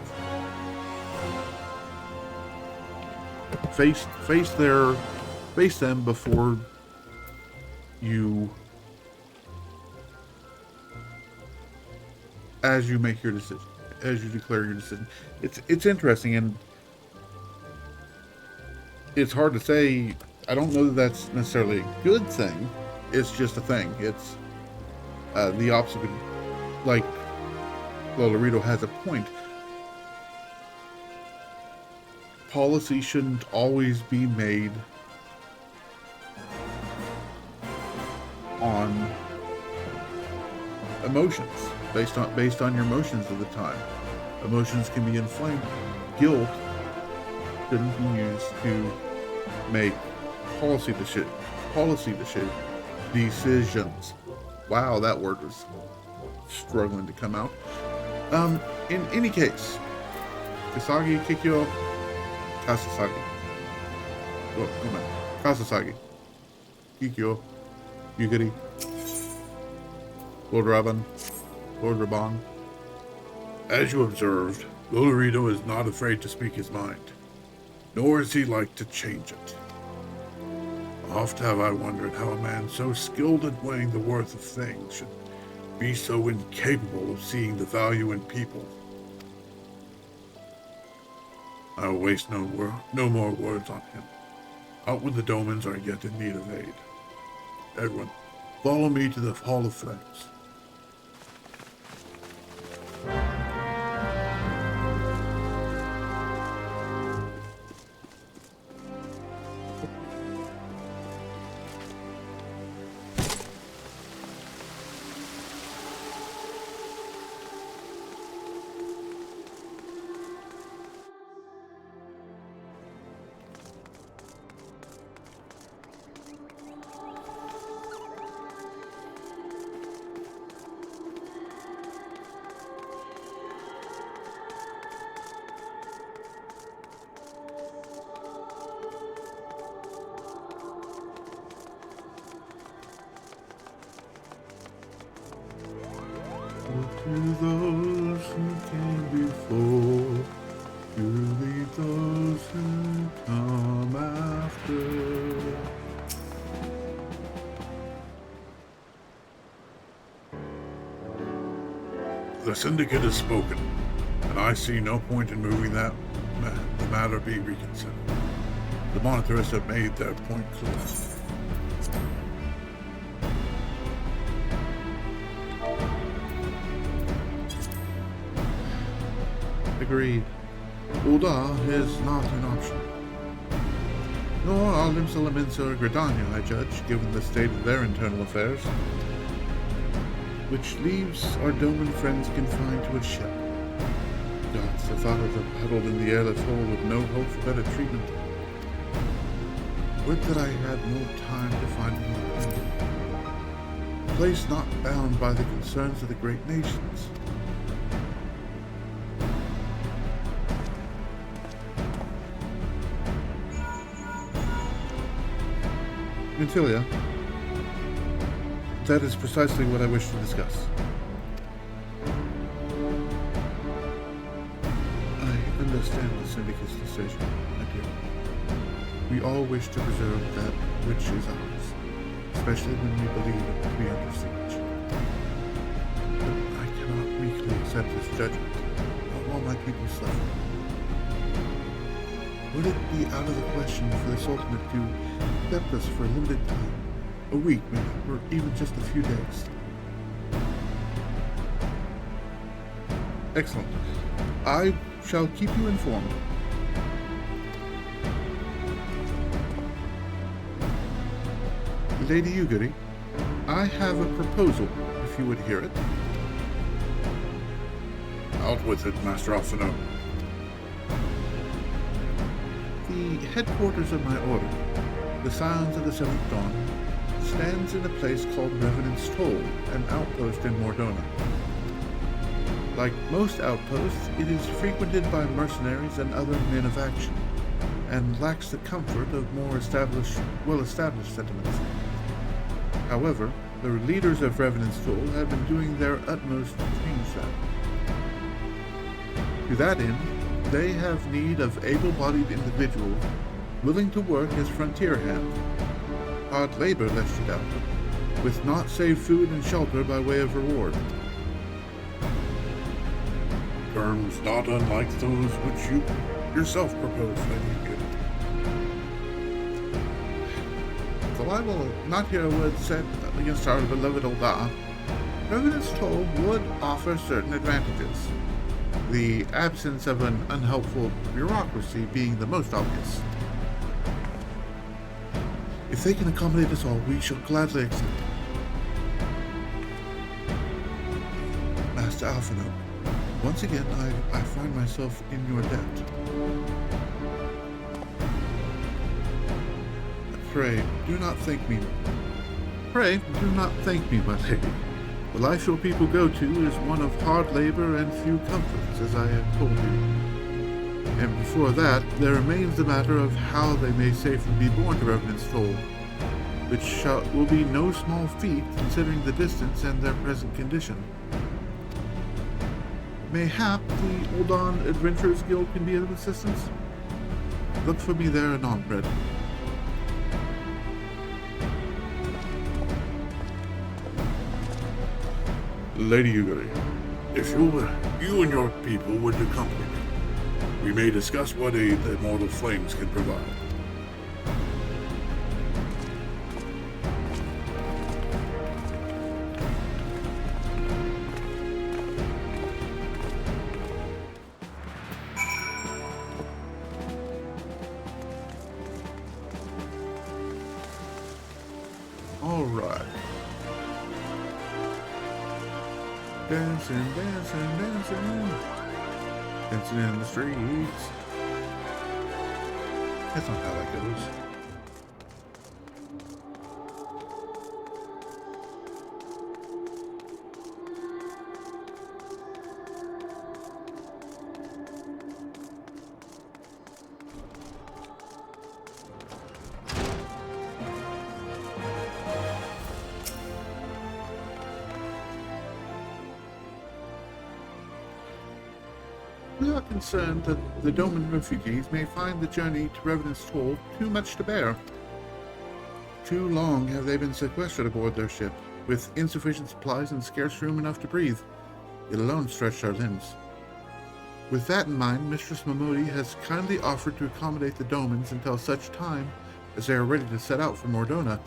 Face them before you, as you make your decision, as you declare your decision. It's interesting, and it's hard to say. I don't know that that's necessarily a good thing. It's just a thing. It's the opposite. Like, Lolorito has a point. Policy shouldn't always be made on emotions, based on your emotions at the time. Emotions can be inflamed. Guilt shouldn't be used to make policy decisions. Wow, that word was struggling to come out. In any case, Kasagi, Kikyo, Kasasagi. Oh, come on. Kasasagi. Kikyo, Yugiri, Lord Raban. As you observed, Lolorito is not afraid to speak his mind, nor is he like to change it. Oft have I wondered how a man so skilled at weighing the worth of things should be so incapable of seeing the value in people. I will waste no more words on him. Outward the Domans are yet in need of aid. Everyone, follow me to the Hall of Flames. To those who came before, to lead those who come after. The Syndicate has spoken, and I see no point in moving the matter be reconsidered. The Monitarists have made their point clear. Agreed. Uldar is not an option. Nor are Limsa or Gridania, I judge, given the state of their internal affairs. Which leaves our Doman friends confined to a ship. Gods, the thought of them huddled in the airless hole with no hope for better treatment. Would that I had no time to find a place not bound by the concerns of the great nations. Mintilia, that is precisely what I wish to discuss. I understand the Syndicate's decision, my dear. We all wish to preserve that which is ours, especially when we believe it to be under siege. But I cannot weakly accept this judgment, not while my people suffer. Would it be out of the question for the Sultanate to accept us for a limited time? A week, maybe, or even just a few days. Excellent. I shall keep you informed. Lady Yugiri, I have a proposal, if you would hear it. Out with it, Master Alphino. The headquarters of my order, the Scions of the Seventh Dawn, stands in a place called Revenant's Toll, an outpost in Mordona. Like most outposts, it is frequented by mercenaries and other men of action, and lacks the comfort of more well-established settlements. However, the leaders of Revenant's Toll have been doing their utmost to change that. To that end, they have need of able-bodied individuals willing to work as frontier hands. Hard labor, lest you doubt, with naught save food and shelter by way of reward. Terms not unlike those which you yourself propose, Lady Gibbon. Though I will not hear a word said against our beloved Ul'dah, Revenant's Toll would offer certain advantages, the absence of an unhelpful bureaucracy being the most obvious. If they can accommodate us all, we shall gladly accept. Master Alphino, once again I find myself in your debt. Pray, do not thank me. Pray, do not thank me, my lady. The life your people go to is one of hard labor and few comforts, as I have told you. And before that, there remains the matter of how they may safely be borne to Revenant's Toll, which will be no small feat considering the distance and their present condition. Mayhap the Ul'dah Adventurers Guild can be of assistance? Look for me there anon, brethren. Lady Ugari, if you and your people would accompany me, we may discuss what aid the immortal flames can provide. All right. Dancing, dancing, dancing. Dancing in the streets. That's not how that goes. We are concerned that the Doman refugees may find the journey to Revenant's Toll too much to bear. Too long have they been sequestered aboard their ship, with insufficient supplies and scarce room enough to breathe. It alone stretched our limbs. With that in mind, Mistress Momodi has kindly offered to accommodate the Domans until such time as they are ready to set out for Mordona.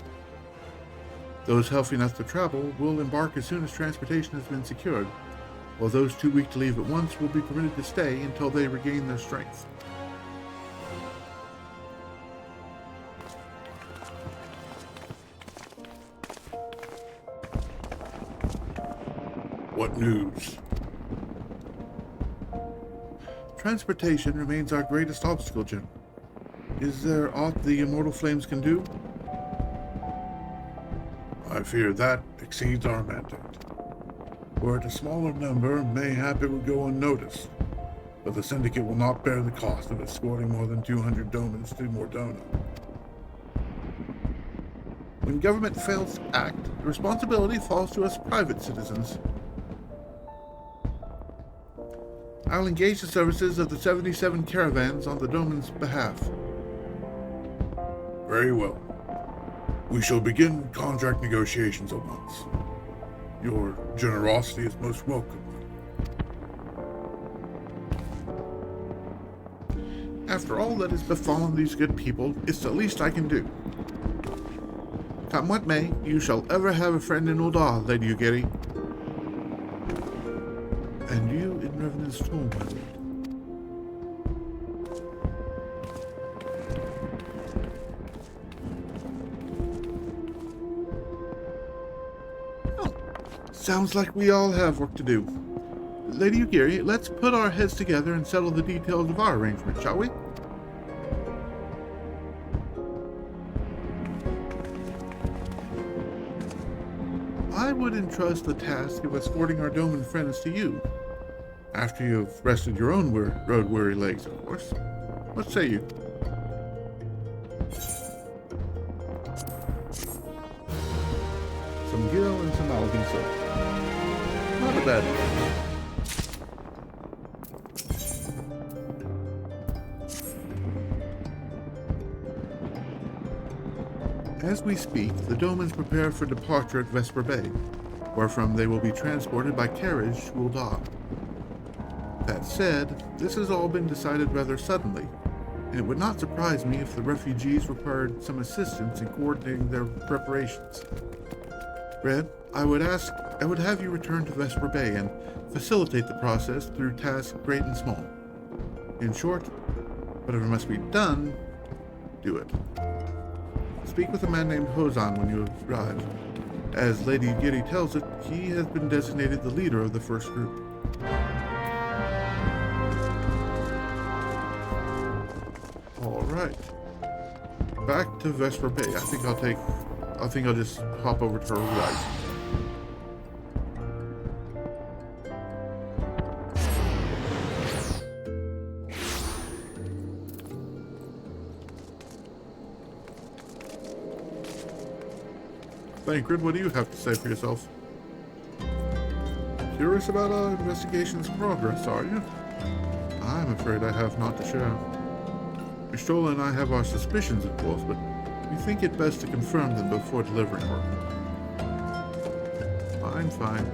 Those healthy enough to travel will embark as soon as transportation has been secured, while those too weak to leave at once will be permitted to stay until they regain their strength. What news? Transportation remains our greatest obstacle, Jim. Is there aught the immortal flames can do? I fear that exceeds our mandate. Were it a smaller number, mayhap it would go unnoticed, but the Syndicate will not bear the cost of escorting more than 200 Domans to Mordona. When government fails to act, the responsibility falls to us private citizens. I'll engage the services of the 77 caravans on the Doman's behalf. Very well. We shall begin contract negotiations at once. Your generosity is most welcome. After all that has befallen these good people, it's the least I can do. Come what may, you shall ever have a friend in Ul'dah, Lady Ugiri. And you in Revenant's Toll, my lord. Sounds like we all have work to do. Lady Ugiri, let's put our heads together and settle the details of our arrangement, shall we? I would entrust the task of escorting our Doman friends to you. After you've rested your own road-weary legs, of course. What say you? Some gill and some Algan silk. Not a bad one. As we speak, the Domans prepare for departure at Vesper Bay, wherefrom they will be transported by carriage to Ul'dah. That said, this has all been decided rather suddenly, and it would not surprise me if the refugees required some assistance in coordinating their preparations. Red, I would have you return to Vesper Bay and facilitate the process through tasks great and small. In short, whatever must be done, do it. Speak with a man named Hozan when you arrive. As Lady Ugiri tells it, he has been designated the leader of the first group. All right. Back to Vesper Bay. I think I'll just hop over to her horizon. Thancred, what do you have to say for yourself? Curious about our investigation's progress, are you? I'm afraid I have not to share. Mistola and I have our suspicions, of course, but we think it best to confirm them before delivering work. Fine.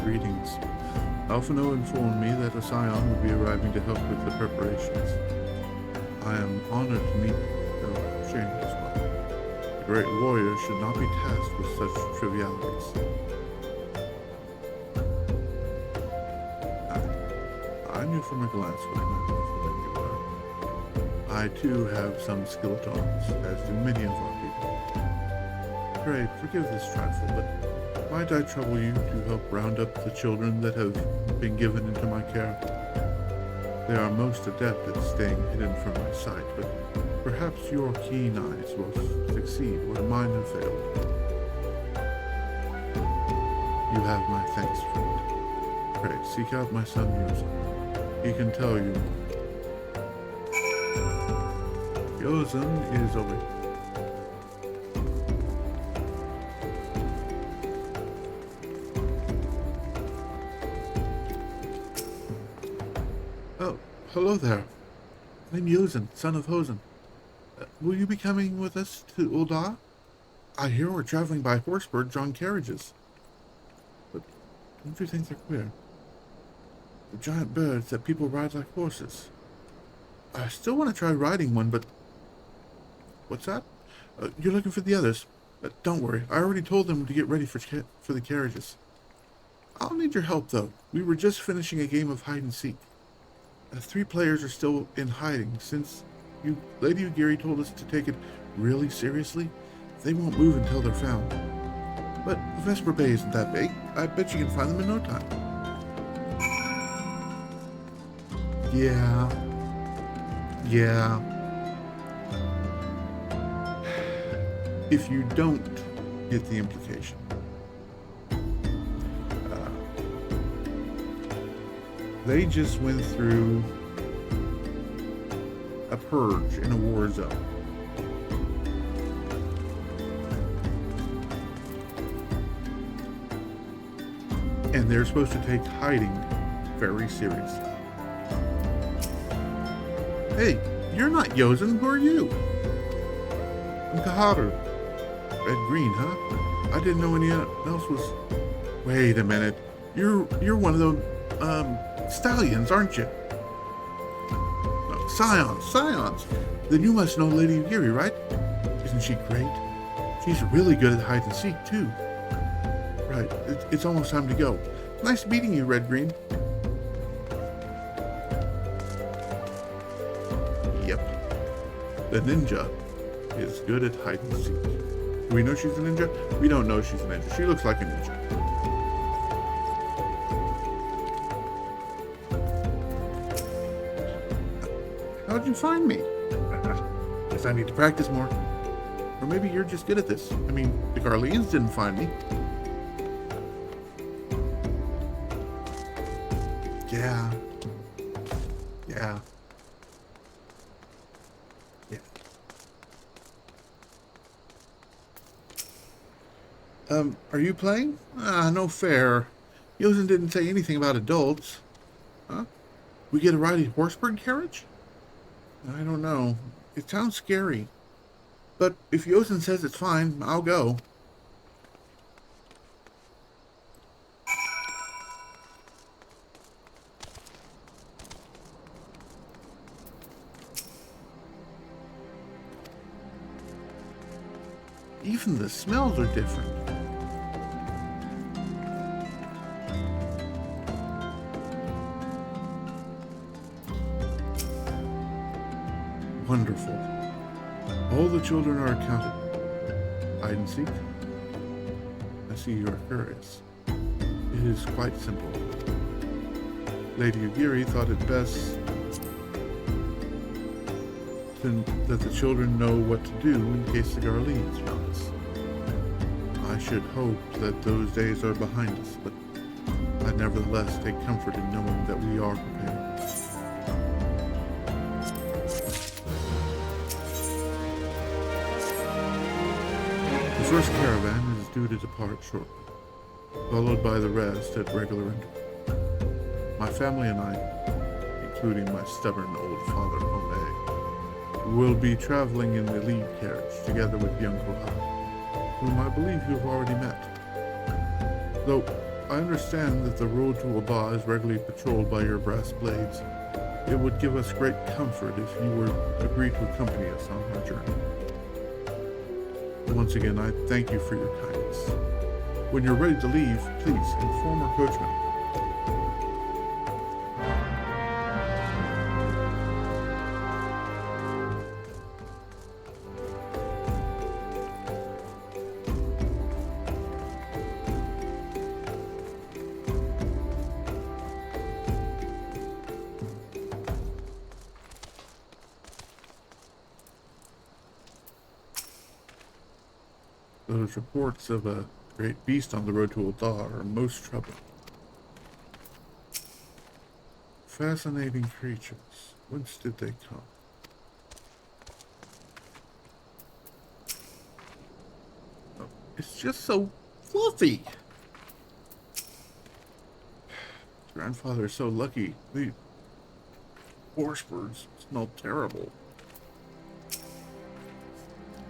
Greetings. Alphino informed me that a scion would be arriving to help with the preparations. I am honored to meet you, though ashamed as well. The great warrior should not be tasked with such trivialities. I knew from a glance what I meant for you were. I too have some skill at arms, as do many of our people. Pray, forgive this trifle, but might I trouble you to help round up the children that have been given into my care? They are most adept at staying hidden from my sight, but perhaps your keen eyes will succeed where mine have failed. You have my thanks, friend. Pray, seek out my son Yozan. He can tell you. Yozan is awake. Hello there. I'm Yozan, son of Hozan. Will you be coming with us to Ul'dah? I hear we're traveling by horsebird-drawn carriages. But don't you think they're queer? The giant birds that people ride like horses. I still want to try riding one, but... What's that? You're looking for the others. Don't worry, I already told them to get ready for the carriages. I'll need your help, though. We were just finishing a game of hide-and-seek. 3 players are still in hiding. Since Lady Ugiri told us to take it really seriously, they won't move until they're found. But Vesper Bay isn't that big. I bet you can find them in no time. Yeah. If you don't get the implication. They just went through a purge in a war zone. And they're supposed to take hiding very seriously. Hey, you're not Yozan, who are you? I'm Kaharu. Red-green, huh? I didn't know anyone else was... Wait a minute. You're one of those stallions, aren't you? No, scions. Then you must know Lady Ugiri, right? Isn't she great? She's really good at hide and seek too. Right, it's almost time to go. Nice meeting you, Red Green. Yep. The ninja is good at hide and seek. Do we know she's a ninja? We don't know she's a ninja. She looks like a ninja. How'd you find me? Guess I need to practice more. Or maybe you're just good at this. I mean, the Garleans didn't find me. Yeah. Are you playing? No fair. Yosen didn't say anything about adults. Huh? We get a ride in Horsburg carriage? I don't know. It sounds scary. But if Yosen says it's fine, I'll go. Even the smells are different. Wonderful. All the children are accounted. Hide and seek? I see you are curious. It is quite simple. Lady Ugiri thought it best that the children know what to do in case the Garleans found us. I should hope that those days are behind us, but I nevertheless take comfort in knowing that we are prepared. The first caravan is due to depart shortly, followed by the rest at regular intervals. My family and I, including my stubborn old father, Ome, will be traveling in the lead carriage together with young Koha, whom I believe you have already met. Though I understand that the road to Aba is regularly patrolled by your brass blades, it would give us great comfort if you would agree to accompany us on our journey. Once again, I thank you for your kindness. When you're ready to leave, please inform our coachman. Those reports of a great beast on the road to Eldar are most troubling. Fascinating creatures. Whence did they come? Oh, it's just so fluffy. Grandfather is so lucky. The horse birds smell terrible.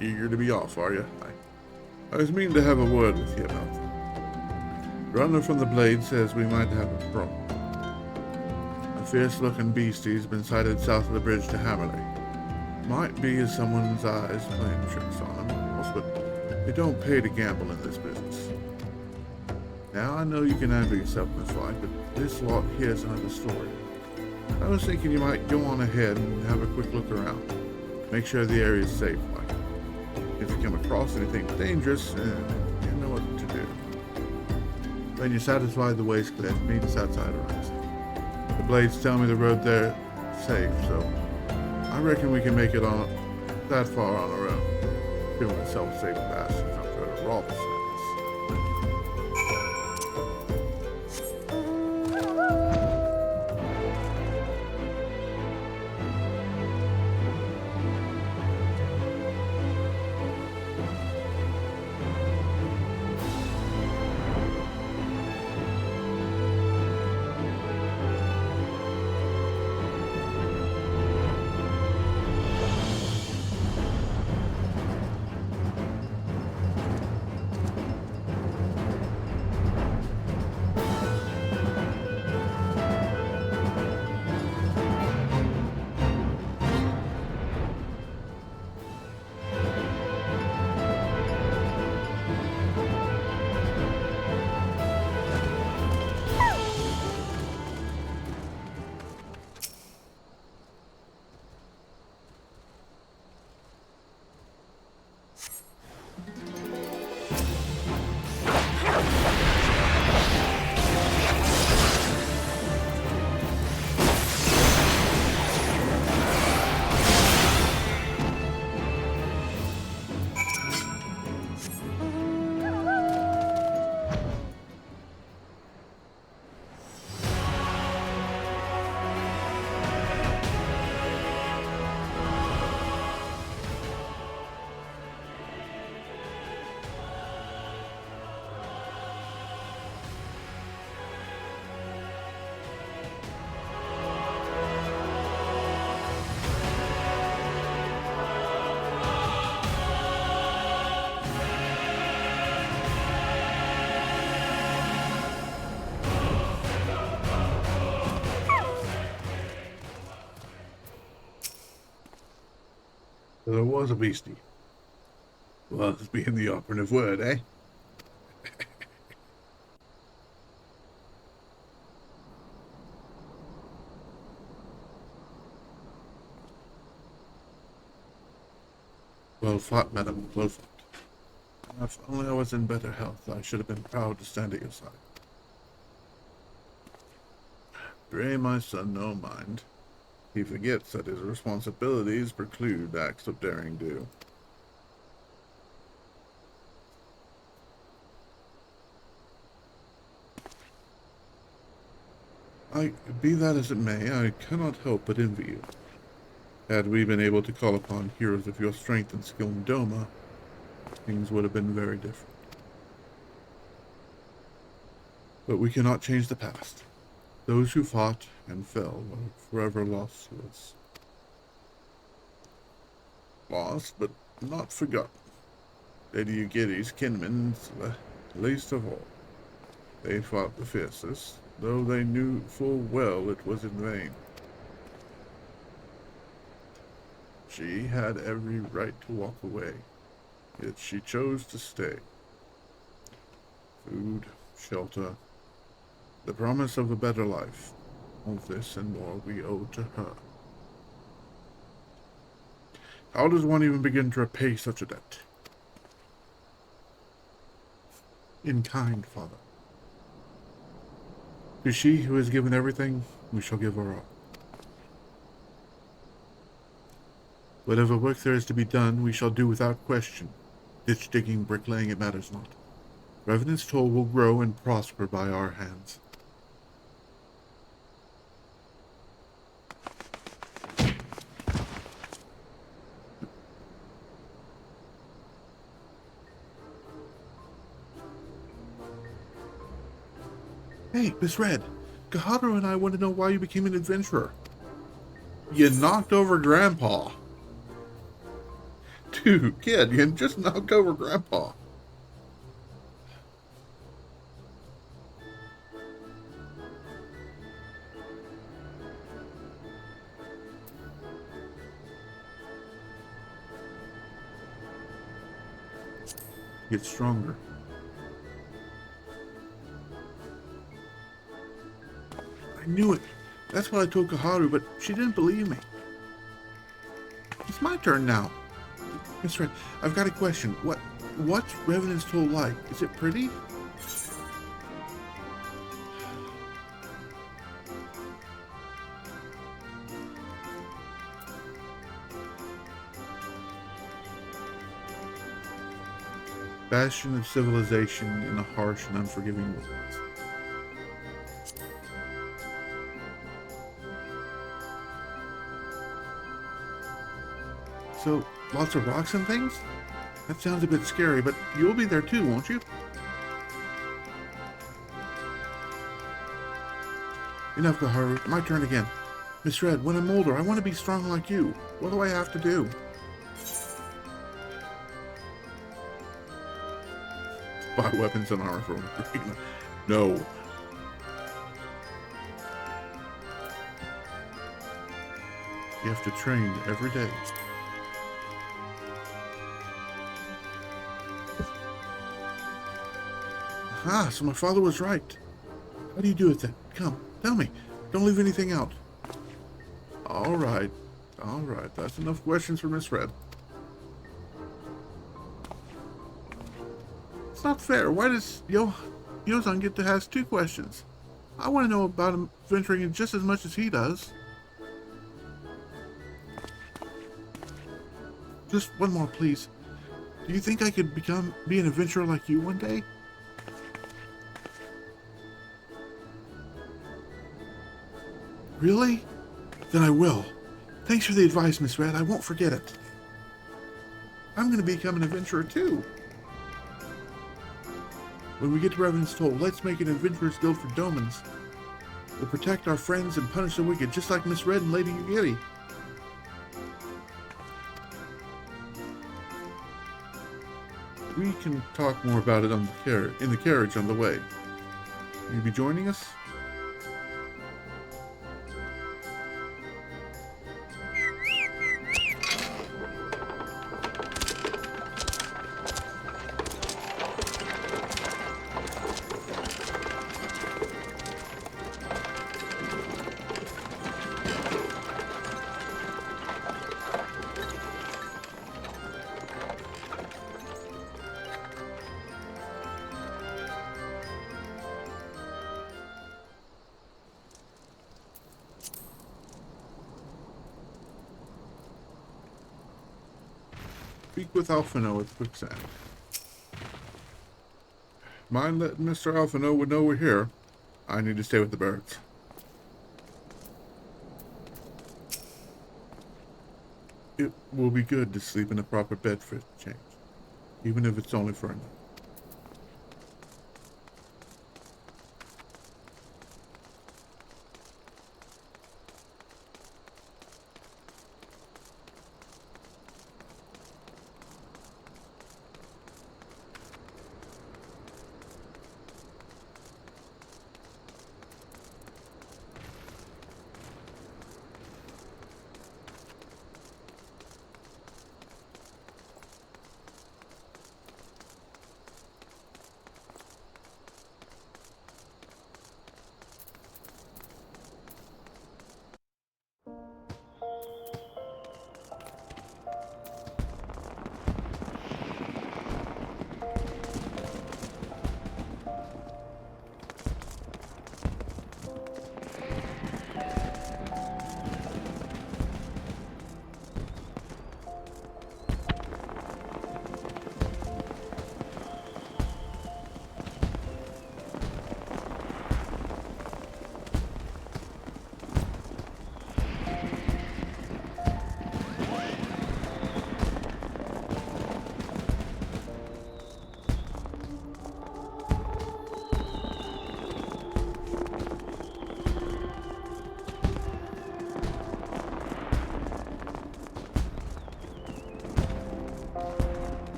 Eager to be off, are you? I was meaning to have a word with you about them. Runner from the Blade says we might have a problem. A fierce-looking beastie's been sighted south of the bridge to Hammerley. Might be someone's eyes playing tricks on him, but it don't pay to gamble in this business. Now, I know you can handle yourself, Miss White, but this lot here's another story. I was thinking you might go on ahead and have a quick look around. Make sure the area's safe, like. If you come across anything dangerous, you know what to do. When you're satisfied the way's clear, meet us outside Horizon. The Blades tell me the road there's safe, so I reckon we can make it on that far on our own. Feeling a self-safe bastards up there to rob us. So there was a beastie. Was being the operative word, eh? Well fought, madam, well fought. If only I was in better health, I should have been proud to stand at your side. Pray my son no mind. He forgets that his responsibilities preclude acts of daring do. Be that as it may, I cannot help but envy you. Had we been able to call upon heroes of your strength and skill in Doma, things would have been very different. But we cannot change the past. Those who fought and fell are forever lost to us. Lost, but not forgotten. Lady Ugiri's kinmen, least of all. They fought the fiercest, though they knew full well it was in vain. She had every right to walk away, yet she chose to stay. Food, shelter, the promise of a better life. All this and more we owe to her. How does one even begin to repay such a debt? In kind, Father. To she who has given everything, we shall give her all. Whatever work there is to be done, we shall do without question. Ditch digging, bricklaying, it matters not. Revenant's toll will grow and prosper by our hands. Hey, Miss Red, Gaharu and I want to know why you became an adventurer. You knocked over Grandpa. Dude, kid, you just knocked over Grandpa. Get stronger. I knew it. That's what I told Kaharu, but she didn't believe me. It's my turn now. Miss Red, I've got a question. What's Revenant's Toll like? Is it pretty? Bastion of civilization in a harsh and unforgiving world. So, lots of rocks and things? That sounds a bit scary, but you'll be there too, won't you? Enough, Gaharu. My turn again. Miss Red, when I'm older, I want to be strong like you. What do I have to do? Buy weapons and armor from Arena. No. You have to train every day. Ah, so my father was right. How do you do it then? Come, tell me. Don't leave anything out. All right. That's enough questions for Miss Red. It's not fair. Why does Yozan get to ask 2 questions? I want to know about him venturing just as much as he does. Just one more, please. Do you think I could be an adventurer like you one day? Really? Then I will. Thanks for the advice, Miss Red. I won't forget it. I'm going to become an adventurer too. When we get to Revenant's Toll, let's make an adventurer's guild for Domans. We'll protect our friends and punish the wicked, just like Miss Red and Lady Ugiri. We can talk more about it in the carriage on the way. Will you be joining us? speak with Alphino at the quicksand. Mind letting Mr. Alphino would know we're here. I need to stay with the birds. It will be good to sleep in a proper bed for a change, even if it's only for a night.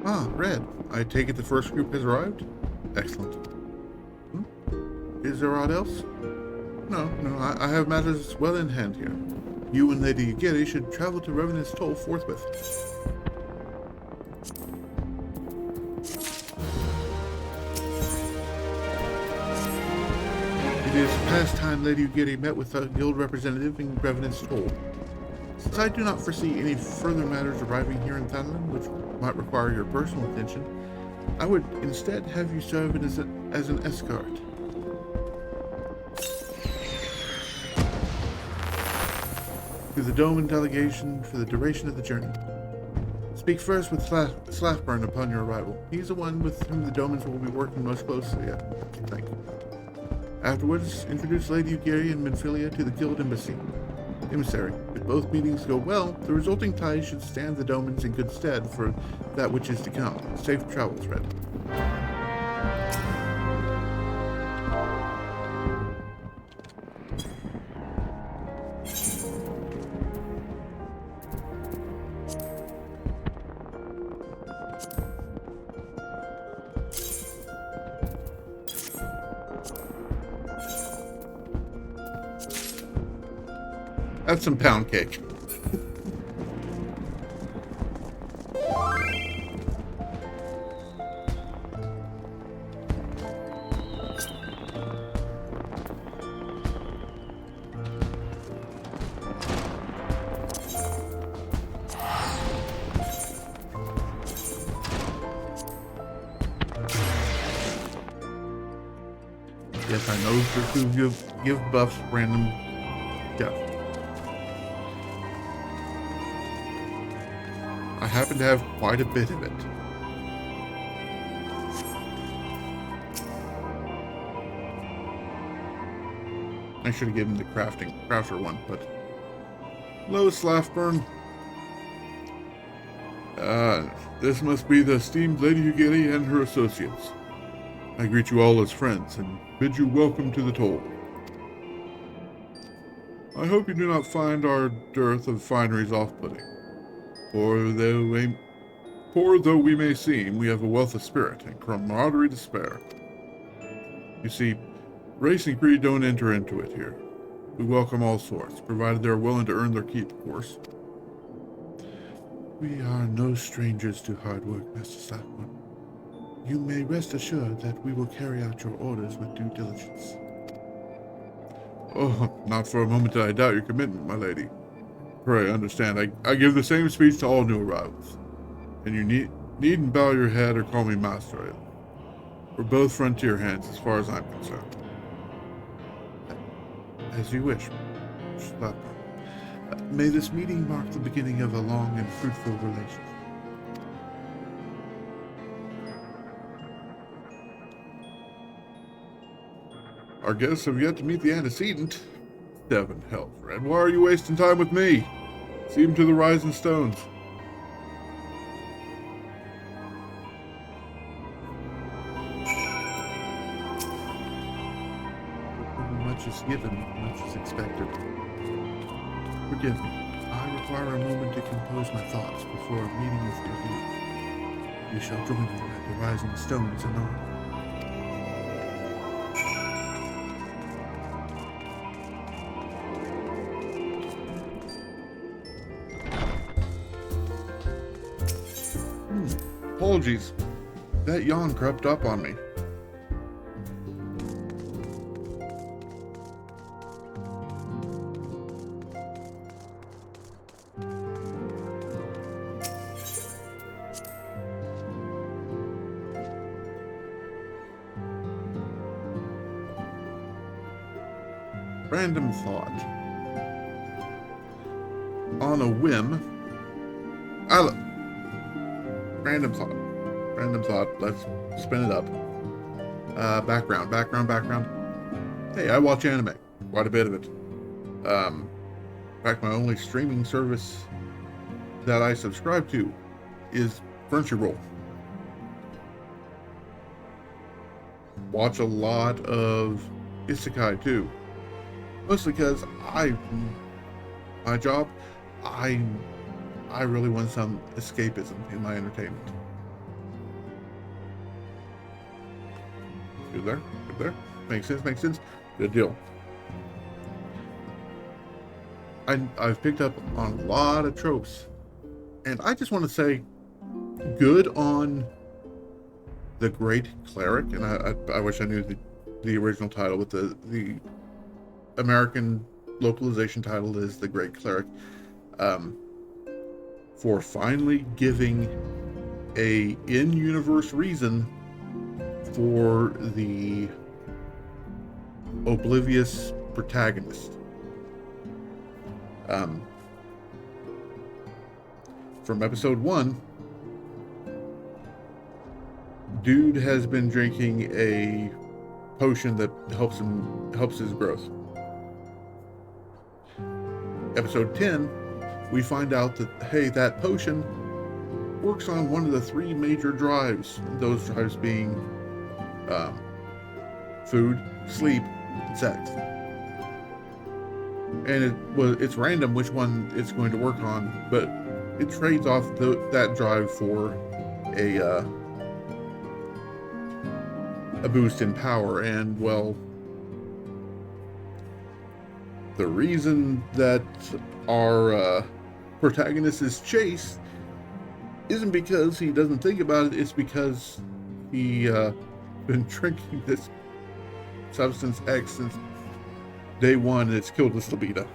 Ah, Red. I take it the first group has arrived? Excellent. Is there aught else? No, I have matters well in hand here. You and Lady Ugiri should travel to Revenant's Toll forthwith. It is past time Lady Ugiri met with a guild representative in Revenant's Toll. Since I do not foresee any further matters arriving here in Thailand which might require your personal attention, I would instead have you serve as an escort. To the Doman delegation for the duration of the journey. Speak first with Slaffburn upon your arrival. He is the one with whom the Domans will be working most closely. Thank you. Afterwards, introduce Lady Ugiri and Menphilia to the guild emissary. If both meetings go well, the resulting ties should stand the Domans in good stead for that which is to come. Safe travels, Red. That's some pound cake. Yes, I know to give buffs random death. I happen to have quite a bit of it. I should have given the crafter one, but hello, Slaffburn. This must be the esteemed Lady Ugiri and her associates. I greet you all as friends and bid you welcome to the Toll. I hope you do not find our dearth of fineries off-putting. Poor though we may seem, we have a wealth of spirit and camaraderie to spare. You see, race and creed don't enter into it here. We welcome all sorts, provided they're willing to earn their keep, of course. We are no strangers to hard work, Master Slackman. You may rest assured that we will carry out your orders with due diligence. Oh, not for a moment did I doubt your commitment, my lady. Pray understand, I give the same speech to all new arrivals. And you needn't bow your head or call me master. We're both frontier hands as far as I'm concerned. As you wish, Schlepper. May this meeting mark the beginning of a long and fruitful relationship. Our guests have yet to meet the antecedent. Heaven help, friend. Why are you wasting time with me? See him to the rising stones. Much is given, much is expected. Forgive me. I require a moment to compose my thoughts before meeting with you. You shall join me at the rising stones anon. Apologies. That yawn crept up on me. Random thought. On a whim. Random thought. Let's spin it up. Background. Hey, I watch anime. Quite a bit of it. In fact, my only streaming service that I subscribe to is Crunchyroll. Watch a lot of isekai too. Mostly because my job, I really want some escapism in my entertainment. Good there. Makes sense. Good deal. I've picked up on a lot of tropes, and I just want to say, good on the Great Cleric, and I wish I knew the original title, but the American localization title is The Great Cleric, for finally giving a in-universe reason for the oblivious protagonist. From episode 1, dude has been drinking a potion that helps his growth. Episode 10, we find out that, hey, that potion works on one of the 3 major drives. Those drives being food, sleep, and sex. And it's random which one it's going to work on, but it trades off that drive for a boost in power. And well, the reason that our protagonist is chased isn't because he doesn't think about it, it's because he been drinking this substance X since day 1 and it's killed his libido.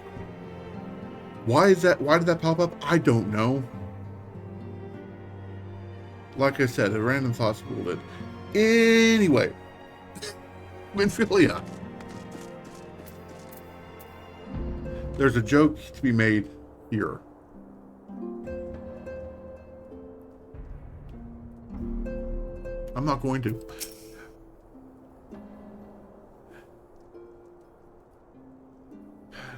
Why is that? Why did that pop up? I don't know. Like I said, a random thought spooled it. Anyway, Winfilia. There's a joke to be made here. I'm not going to.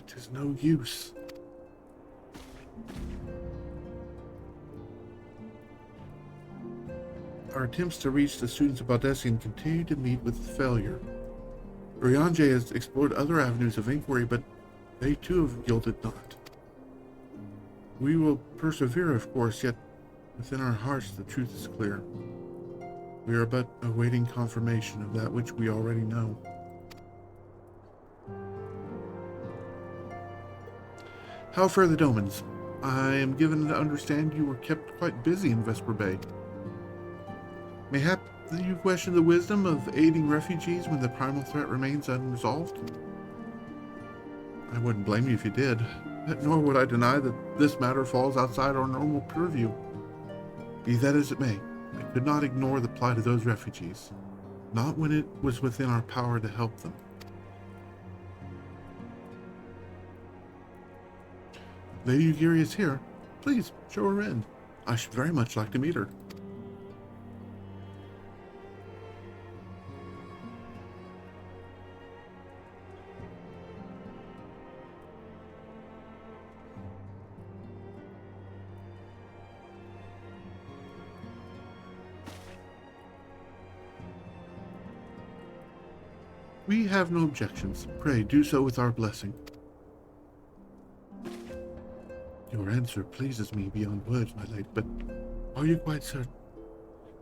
Tis no use. Our attempts to reach the students of Baldessian continue to meet with failure. Ryanje has explored other avenues of inquiry, but they too have yielded naught. We will persevere, of course, yet within our hearts the truth is clear. We are but awaiting confirmation of that which we already know. How fare the Domans? I am given to understand you were kept quite busy in Vesper Bay. Mayhap you question the wisdom of aiding refugees when the primal threat remains unresolved? I wouldn't blame you if you did, nor would I deny that this matter falls outside our normal purview. Be that as it may, I could not ignore the plight of those refugees, not when it was within our power to help them. Lady Ugiri is here. Please, show her in. I should very much like to meet her. We have no objections. Pray do so with our blessing. Your answer pleases me beyond words, my lady, but are you quite certain?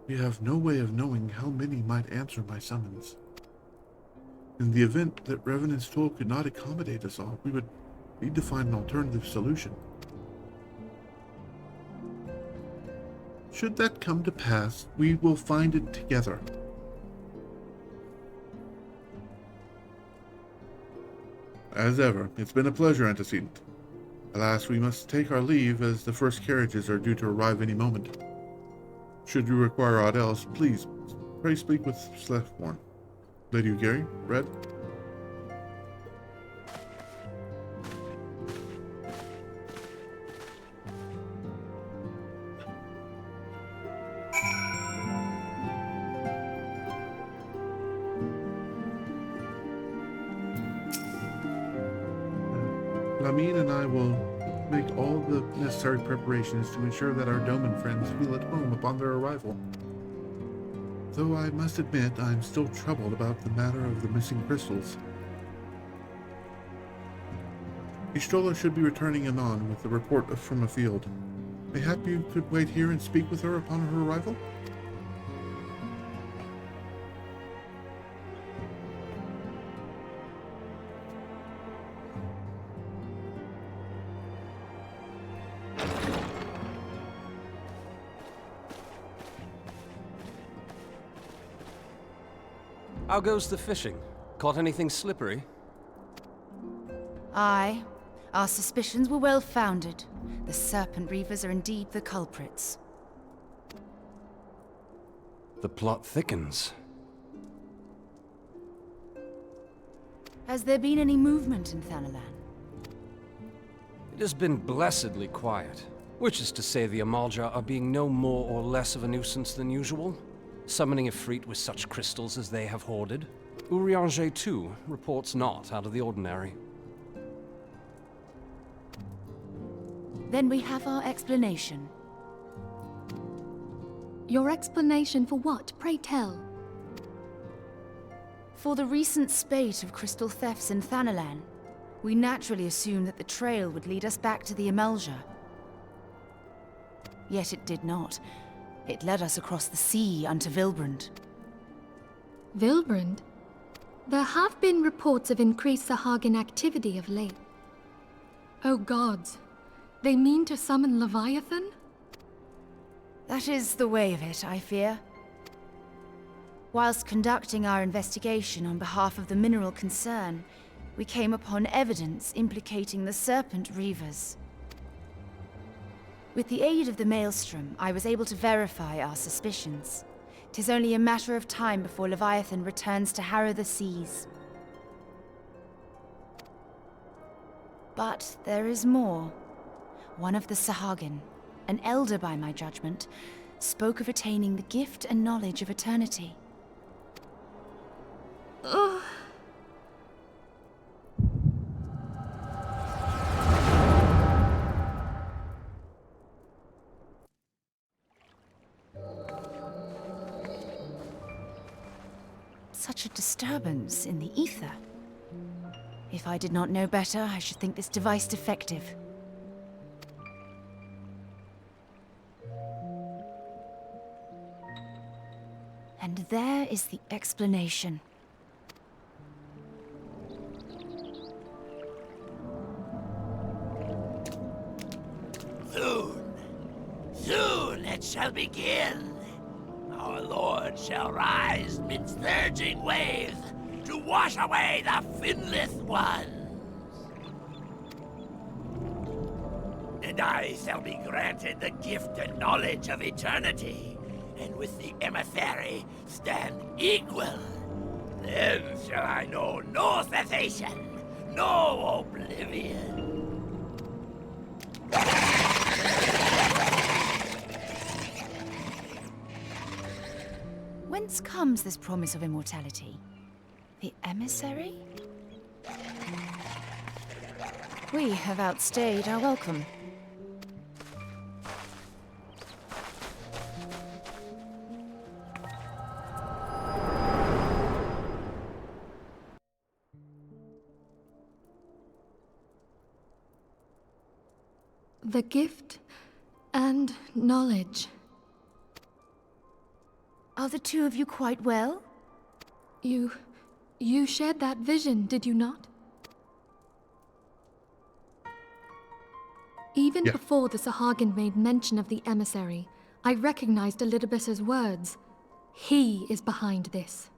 We have no way of knowing how many might answer my summons. In the event that Revenant's toll could not accommodate us all, we would need to find an alternative solution. Should that come to pass, we will find it together. As ever, it's been a pleasure, antecedent. Alas, we must take our leave, as the first carriages are due to arrive any moment. Should you require aught else, please, pray speak with Slethborn. Lady Ugiri, Red? Lamine and I will make all the necessary preparations to ensure that our Doman friends feel at home upon their arrival. Though I must admit I am still troubled about the matter of the missing crystals. Ishtola should be returning anon with a report from a field. Mayhap you could wait here and speak with her upon her arrival? How goes the fishing? Caught anything slippery? Aye. Our suspicions were well founded. The Serpent Reavers are indeed the culprits. The plot thickens. Has there been any movement in Thanalan? It has been blessedly quiet, which is to say the Amalja are being no more or less of a nuisance than usual, summoning Ifrit with such crystals as they have hoarded. Urianger, too, reports not out of the ordinary. Then we have our explanation. Your explanation for what, pray tell? For the recent spate of crystal thefts in Thanalan, we naturally assumed that the trail would lead us back to the Amalja. Yet it did not. It led us across the sea unto Vilbrand. Vilbrand? There have been reports of increased Sahagin activity of late. Oh gods, they mean to summon Leviathan? That is the way of it, I fear. Whilst conducting our investigation on behalf of the mineral concern, we came upon evidence implicating the Serpent Reavers. With the aid of the Maelstrom, I was able to verify our suspicions. 'Tis only a matter of time before Leviathan returns to harrow the seas. But there is more. One of the Sahagin, an elder by my judgment, spoke of attaining the gift and knowledge of eternity. Ugh. Such a disturbance in the ether. If I did not know better, I should think this device defective. And there is the explanation. Soon it shall begin. Our Lord shall rise midst surging waves to wash away the finless ones. And and I shall be granted the gift and knowledge of eternity, and with the emissary stand equal. Then shall I know no cessation, no oblivion. Whence comes this promise of immortality? The emissary? We have outstayed our welcome. The gift and knowledge. Are the two of you quite well? You shared that vision, did you not? Even Yeah. before the Sahagin made mention of the emissary, I recognized Elidibus's words. He is behind this.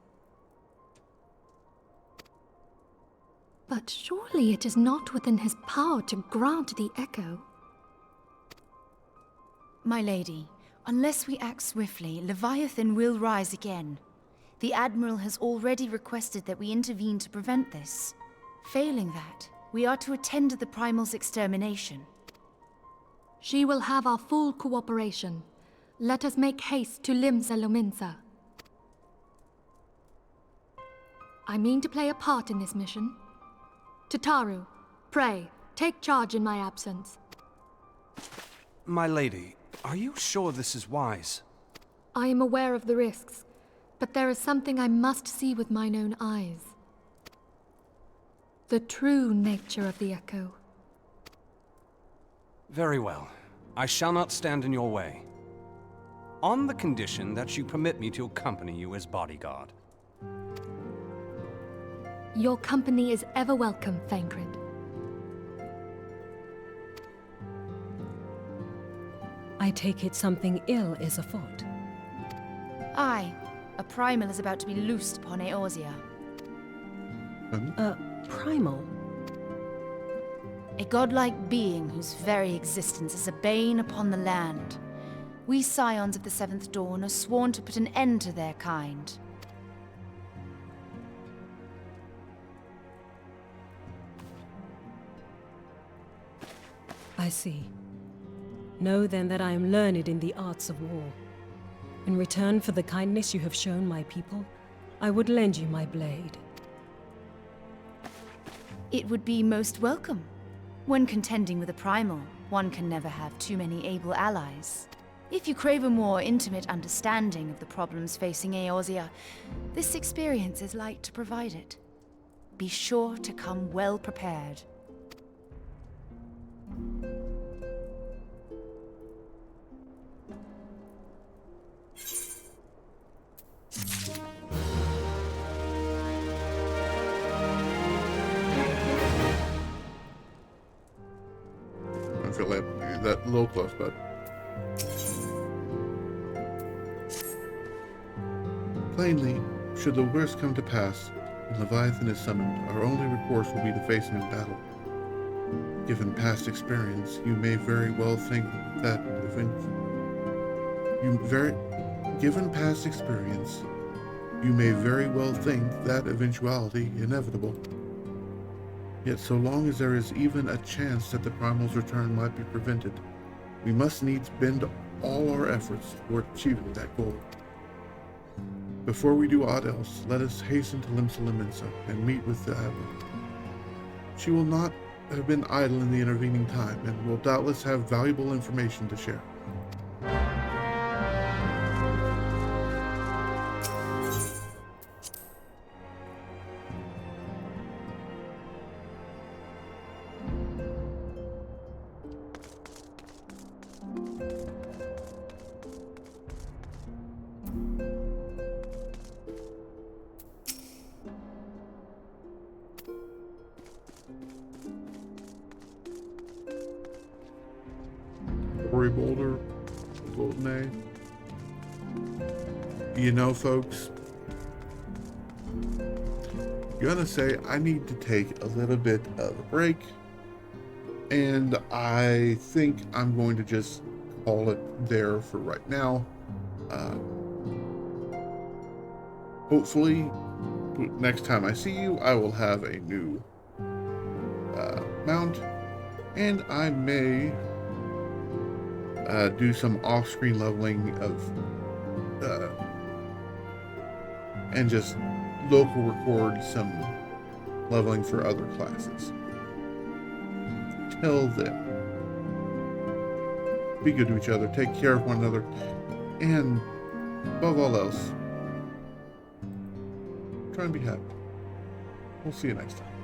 But surely it is not within his power to grant the echo. My lady, unless we act swiftly, Leviathan will rise again. The Admiral has already requested that we intervene to prevent this. Failing that, we are to attend to the Primal's extermination. She will have our full cooperation. Let us make haste to Limsa Lominsa. I mean to play a part in this mission. Tataru, pray, take charge in my absence. My lady, are you sure this is wise? I am aware of the risks, but there is something I must see with mine own eyes. The true nature of the echo. Very well. I shall not stand in your way. On the condition that you permit me to accompany you as bodyguard. Your company is ever welcome, Thancred. I take it something ill is afoot. Aye, a Primal is about to be loosed upon Eorzea. A primal? A godlike being whose very existence is a bane upon the land. We scions of the Seventh Dawn are sworn to put an end to their kind. I see. Know then that I am learned in the arts of war. In return for the kindness you have shown my people, I would lend you my blade. It would be most welcome. When contending with a primal, one can never have too many able allies. If you crave a more intimate understanding of the problems facing Eorzea, this experience is like to provide it. Be sure to come well prepared. I feel like that a little close, but plainly, should the worst come to pass, and Leviathan is summoned, our only recourse will be to face him in battle. Given past experience, you may very well think that eventuality inevitable. Yet so long as there is even a chance that the Primal's return might be prevented, we must needs bend all our efforts toward achieving that goal. Before we do aught else, let us hasten to Limsa Lominsa and meet with the Admiral. She will not have been idle in the intervening time, and will doubtless have valuable information to share. Rory Boulder, Golden A. You know, folks, gonna say I need to take a little bit of a break, And I think I'm going to just call it there for right now. Hopefully, next time I see you, I will have a new mount, and I may do some off-screen leveling of and just local record some leveling for other classes. Till then, be good to each other, take care of one another, and above all else, try and be happy. We'll see you next time.